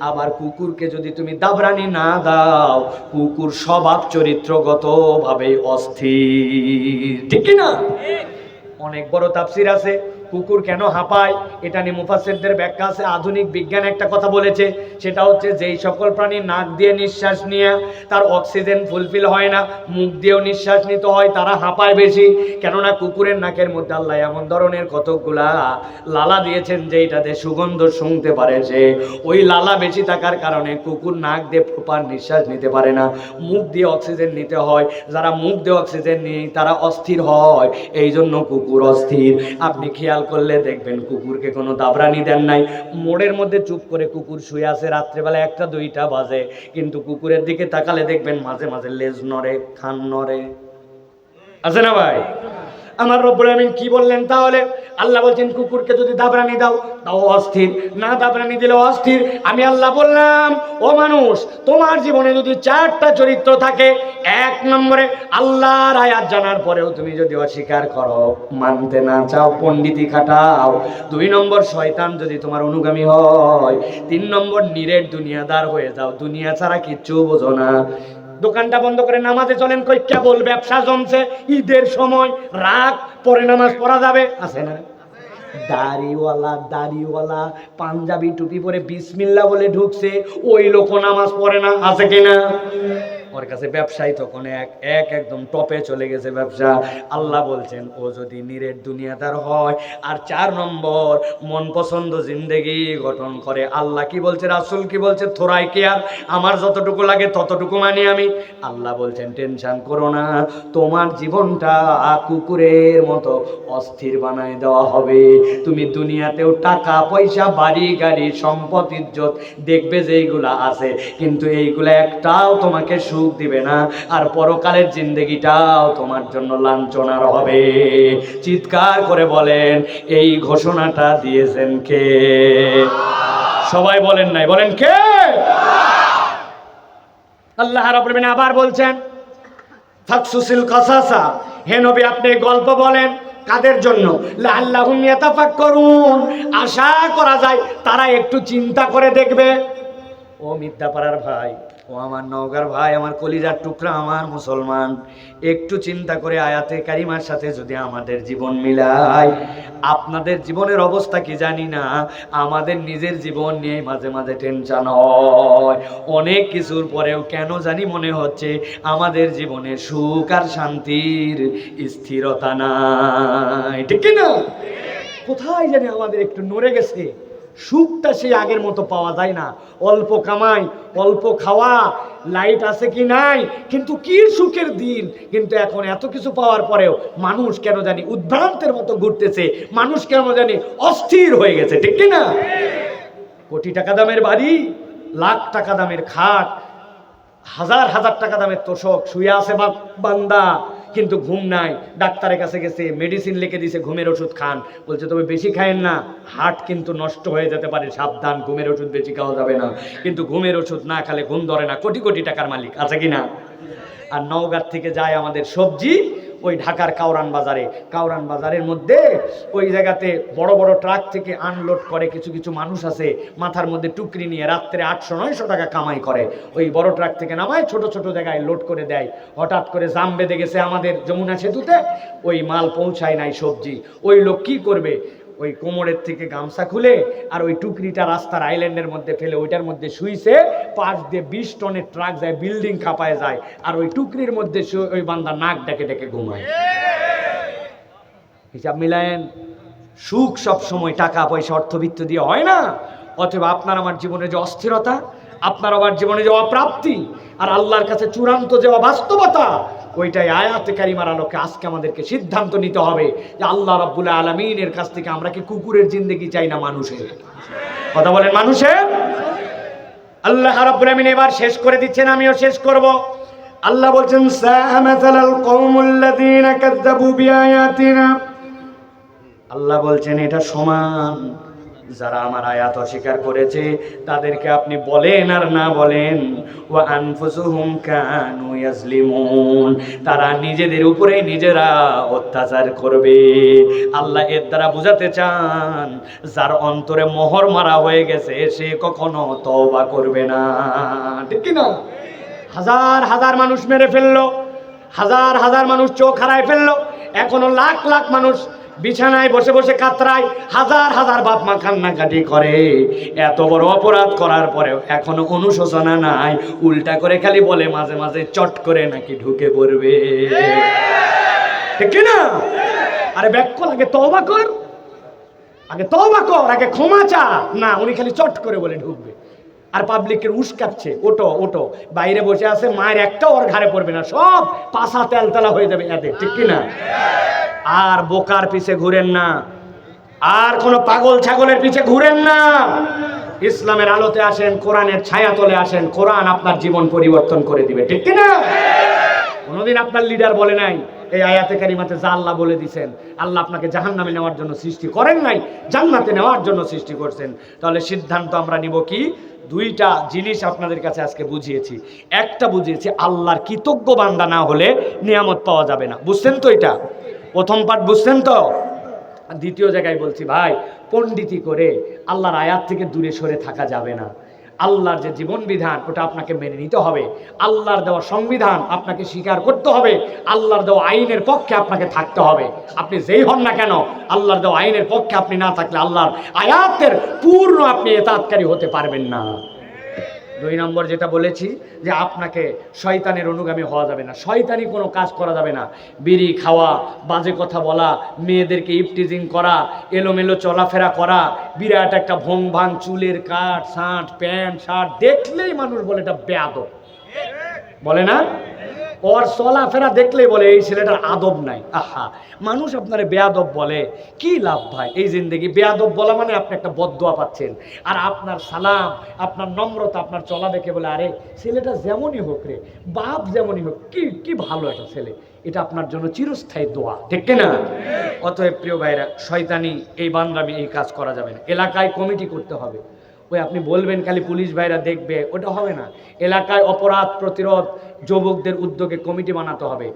আবার কুকুরকে যদি তুমি দাবরানি না দাও, কুকুর স্বভাব চরিত্রগত ভাবে অস্থির, ঠিক না? অনেক বড় তাফসির আছে, কুকুর কেন হাঁপায় এটা নিয়ে মুফাসসিরদের ব্যাখ্যা আছে। আধুনিক বিজ্ঞান একটা কথা বলেছে, সেটা হচ্ছে যেই সকল প্রাণী নাক দিয়ে নিঃশ্বাস নিয়ে তার অক্সিজেন ফুলফিল হয় না, মুখ দিয়েও নিঃশ্বাস নিতে হয়, তারা হাঁপায় বেশি। কেননা কুকুরের নাকের মধ্যে আল্লাহ এমন ধরনের কতকগুলা লালা দিয়েছেন যেটাতে সুগন্ধ শুঁকতে পারে, সে ওই লালা বেশি থাকার কারণে কুকুর নাক দিয়ে প্রপার নিঃশ্বাস নিতে পারে না, মুখ দিয়ে অক্সিজেন নিতে হয়। যারা মুখ দিয়ে অক্সিজেন নিয়ে তারা অস্থির হয়, এই জন্য কুকুর অস্থির। আপনি খেয়াল করলে দেখবেন কুকুরকে কোনো দাবরানি দেন নাই, মোড়ের মধ্যে চুপ করে কুকুর শুয়ে আছে, রাত্রেবেলা 1টা 2টা বাজে, কিন্তু কুকুরের দিকে তাকালে দেখবেন মাঝে মাঝে লেজ নড়ে, খান নড়ে, আছে না ভাই? আমার রব্বুল আমিন কি বললেন তাহলে? আল্লাহ বলছেন কুকুরকে যদি দাবরানি দাও তাও অস্থির, না দাবরানি দিলেও অস্থির। আমি আল্লাহ বললাম, ও মানুষ, তোমার জীবনে যদি 4টা চরিত্র থাকে, 1 নম্বরে আল্লাহর আয়াত জানার পরেও তুমি যদি অস্বীকার করো, মানতে না চাও, পণ্ডিতি খাটাও, 2 নম্বর শয়তান যদি তোমার অনুগামী হয়, 3 নম্বর নিরেট দুনিয়াদার হয়ে যাও, দুনিয়া ছাড়া কিচ্ছু বোঝো না। দোকানটা বন্ধ করে নামাজে চলেন, কই কেবল ব্যবসা জমছে, ঈদের সময় রাগ, পরে নামাজ পড়া যাবে, আছে না? দাড়িওয়ালা পাঞ্জাবি টুপি পরে বিসমিল্লাহ বলে ঢুকছে, ওই লোক নামাজ পড়ে না, আছে কিনা? ওর কাছে ব্যবসায়ী তখন একদম টপে চলে গেছে ব্যবসা। আল্লাহ বলছেন ও যদি নিরেট দুনিয়াদার হয়, আর 4 নম্বর মন পছন্দ জিন্দেগি গঠন করে। আল্লাহ কি বলছে, রাসূল কি বলছে, থোড়াই কে আর আমার যতটুকু লাগে ততটুকু মানি আমি। আল্লাহ বলছেন টেনশন করো না, তোমার জীবনটা কুকুরের মতো অস্থির বানায় দেওয়া হবে। তুমি দুনিয়াতেও টাকা পয়সা, বাড়ি গাড়ি, সম্পদ, ইজ্জত দেখবে যে এইগুলা আছে, কিন্তু এইগুলা একটাও তোমাকে সুখ দিবে না, আর পরকালের জিন্দেগিটাও তোমার জন্য লাঞ্ছনার হবে। চিৎকার করে বলেন, এই ঘোষণাটা দিয়েছেন কে? সবাই বলেন নাই, বলেন কে? আল্লাহ রাব্বুল আলামিন আবার বলছেন, ফাকসুসিল কাসাসা, হে নবী আপনি গল্প বলেন। কাদের জন্য? লাআল্লাহুম ইয়াতাফাক্কারুন, আশা করা যায় তারা একটু চিন্তা করে দেখবে। ও মিথ্যাপাড়ার ভাই, ও আমার নওগাঁর ভাই, আমার কলিজার টুকরা, আমার মুসলমান, একটু চিন্তা করে আয়াতে কারিমার সাথে যদি আমাদের জীবন মিলাই, আপনাদের জীবনের অবস্থা কি জানি না, আমাদের নিজের জীবন নিয়ে মাঝে মাঝে টেনশন হয়। অনেক কিছুর পরেও কেন জানি মনে হচ্ছে আমাদের জীবনে সুখ আর শান্তির স্থিরতা নাই, ঠিক কিনা? কোথায় জানি আমাদের একটু নড়ে গেছে, সুখটা সেই আগের মতো পাওয়া যায় না। অল্প কামাই, অল্প খাওয়া, লাইট আছে কি নাই, কিন্তু কি সুখের দিন। কিন্তু এখন এত কিছু পাওয়ার পরেও মানুষ কেন জানি উদ্ভ্রান্তের মতো ঘুরতেছে, মানুষ কেন জানি অস্থির হয়ে গেছে, ঠিক কি না? কোটি টাকা দামের বাড়ি, লাখ টাকা দামের খাট, হাজার হাজার টাকা দামের তোষক, শুয়ে আছে বান্দা, কিন্তু ঘুম নাই। ডাক্তারের কাছে গেছে, মেডিসিন লিখে দিয়েছে, ঘুমের ওষুধ খান। বলছে তবে বেশি খায়েন না, হার্ট কিন্তু নষ্ট হয়ে যেতে পারে, সাবধান, ঘুমের ওষুধ বেশি খাওয়া যাবে না। কিন্তু ঘুমের ওষুধ না খেলে ঘুম ধরে না। কোটি কোটি টাকার মালিক, আছে কি না? আর নওগাঁ থেকে যায় আমাদের সবজি ওই ঢাকার কাউরান বাজারের মধ্যে, ওই জায়গাতে বড় বড় ট্রাক থেকে আনলোড করে। কিছু কিছু মানুষ আছে মাথার মধ্যে টুকরি নিয়ে রাত্রে 800-900 টাকা কামাই করে। ওই বড় ট্রাক থেকে নামায় ছোট ছোট জায়গায় লোড করে দেয়। হঠাৎ করে জাম বেঁধে গেছে আমাদের যমুনা সেতুতে, ওই মাল পৌঁছায় নাই সবজি। ওই লোক কি করবে, ওই কোমরের থেকে গামছা খুলে আর ওই টুকরিটা রাস্তার আইল্যান্ডের মধ্যে ফেলে ওইটার মধ্যে শুইছে। পাশ দিয়ে 20 টনের ট্রাক যায়, বিল্ডিং কাঁপায় যায়, আর ওই টুকরির মধ্যে ওই বান্দা নাক ডেকে ডেকে ঘুমায়। হিসাব মিলায়েন, সুখ সব সময় টাকা পয়সা অর্থবিত্ত দিয়ে হয় না। অথবা আপনার আমার জীবনে যে অস্থিরতা, আপনার আমার জীবনে যে অপ্রাপ্তি, আর আল্লাহর কাছে চূড়ান্ত যে অবাস্তবতা, ওইটাই আয়াতে কারিমার আলোকে আজকে আমাদেরকে সিদ্ধান্ত নিতে হবে যে আল্লাহ রাব্বুল আলামিনের কাছ থেকে আমরা কি কুকুরের জিন্দেগি চাই না মানুষের? কথা বলেন, মানুষের। আল্লাহ রাব্বুল আলামিন এবার শেষ করে দিচ্ছেন, আমিও শেষ করব। আল্লাহ বলছেন, সামাসালাল কওমুল্লাযীনা কাযযাবু বিআয়াতিনা, আল্লাহ বলছেন এটা সমান, যারা আমার আয়াত অস্বীকার করেছে তাদেরকে আপনি বলেন আর না বলেন, ওয়া আনফুসুহুম কানু ইয়াজলিমুন, তারা নিজেদের উপরে নিজেরা অত্যাচার করবে। আল্লাহ এর দ্বারা বোঝাতে চান যার অন্তরে মোহর মারা হয়ে গেছে সে কখনো তওবা করবে না, ঠিক কি না? হাজার হাজার মানুষ মেরে ফেললো, হাজার হাজার মানুষ চোখ হারায় ফেললো, এখনো লাখ লাখ মানুষ বিছানায় বসে বসে কাতরায়, হাজার হাজার বাপ মা কান্নাকাটি করে, এত বড় অপরাধ করার পরেও এখনো অনুশোচনা নাই, উল্টা করে খালি বলে মাঝে মাঝে চট করে নাকি ঢুকে পড়বে, ঠিক না? আরে ব্যাক আগে তওবা কর, আগে তওবা কর, আগে ক্ষমা চা। না, উনি খালি চট করে বলে ঢুকবে, আর পাবলিকের উস্কাচ্ছে, ওটো ওটো, বাইরে বসে আছে, মায়ের একটা ওর ঘাড়ে পড়বে না, সব পাশা তেলতেলা হয়ে যাবে এদের, ঠিক কিনা? আর বোকার পিছে ঘুরেন না, আর কোন পাগল ছাগলের পিছে ঘুরেন না, ইসলামের আলোতে আসেন, কোরআনের ছায়া তলে আসেন, কোরআন আপনার জীবন পরিবর্তন করে দিবে, ঠিক কিনা? কোনদিন আপনার লিডার বলে নাই এই আয়াতে কারিমাতে যা আল্লাহ বলে দিয়েছেন, আল্লাহ আপনাকে জাহান্নামে নেওয়ার জন্য সৃষ্টি করেন নাই, জান্নাতে নেওয়ার জন্য সৃষ্টি করছেন। তাহলে সিদ্ধান্ত আমরা নিব কি? দুইটা জিনিস আপনাদের কাছে আজকে বুঝিয়েছি। একটা বুঝিয়েছি, আল্লাহর কৃতজ্ঞ বান্দা না হলে নিয়ামত পাওয়া যাবে না, বুঝছেন তো? এটা প্রথম পার্ট, বুঝছেন তো? দ্বিতীয় জায়গায় বলছি, ভাই পণ্ডিতি করে আল্লাহর আয়াত থেকে দূরে সরে থাকা যাবে না। আল্লাহর যে জীবন বিধান ওটা আপনাকে মেনে নিতে হবে, আল্লাহর দেওয়া সংবিধান আপনাকে স্বীকার করতে হবে, আল্লাহর দেওয়া আইনের পক্ষে আপনাকে থাকতে হবে। আপনি যেই হন না কেন, আল্লাহর দেওয়া আইনের পক্ষে আপনি না থাকলে আল্লাহর আয়াতের পূর্ণ আপনি এতাতকারী হতে পারবেন না। দুই নম্বর যেটা বলেছি, যে আপনাকে শয়তানের অনুগামী হওয়া যাবে না, শয়তানি কোনো কাজ করা যাবে না। বিড়ি খাওয়া, বাজে কথা বলা, মেয়েদেরকে ইফটিজিং করা, এলোমেলো চলাফেরা করা, বিরাট একটা ভং ভাং চুলের কাট, শার্ট প্যান্ট শার্ট দেখলেই মানুষ বলে এটা বেয়াদব, বলে না? ওর চলাফেরা দেখলেই বলে এই ছেলেটার আদব নাই। আহা, মানুষ আপনারে বেয়াদব বলে, কি লাভ ভাই? এই জিন্দেগি বেয়াদব বলা মানে আপনি একটা বদদোয়া পাচ্ছেন। আর আপনার সালাম, আপনার নম্রতা, আপনার চলা দেখে বলে আরে ছেলেটা যেমনই হোক রে, বাপ যেমনই হোক, কি কি ভালো একটা ছেলে, এটা আপনার জন্য চিরস্থায়ী দোয়া, ঠিক না? অতএব প্রিয় ভাইরা, শয়তানি এই বান্দরামি এই কাজ করা যাবে না। এলাকায় কমিটি করতে হবে। ওই আপনি বলবেন খালি পুলিশ ভাইরা দেখবে, ওটা হবে না। এলাকায় অপরাধ প্রতিরোধ যুবকদের উদ্যোগে কমিটি বানাতে হবে।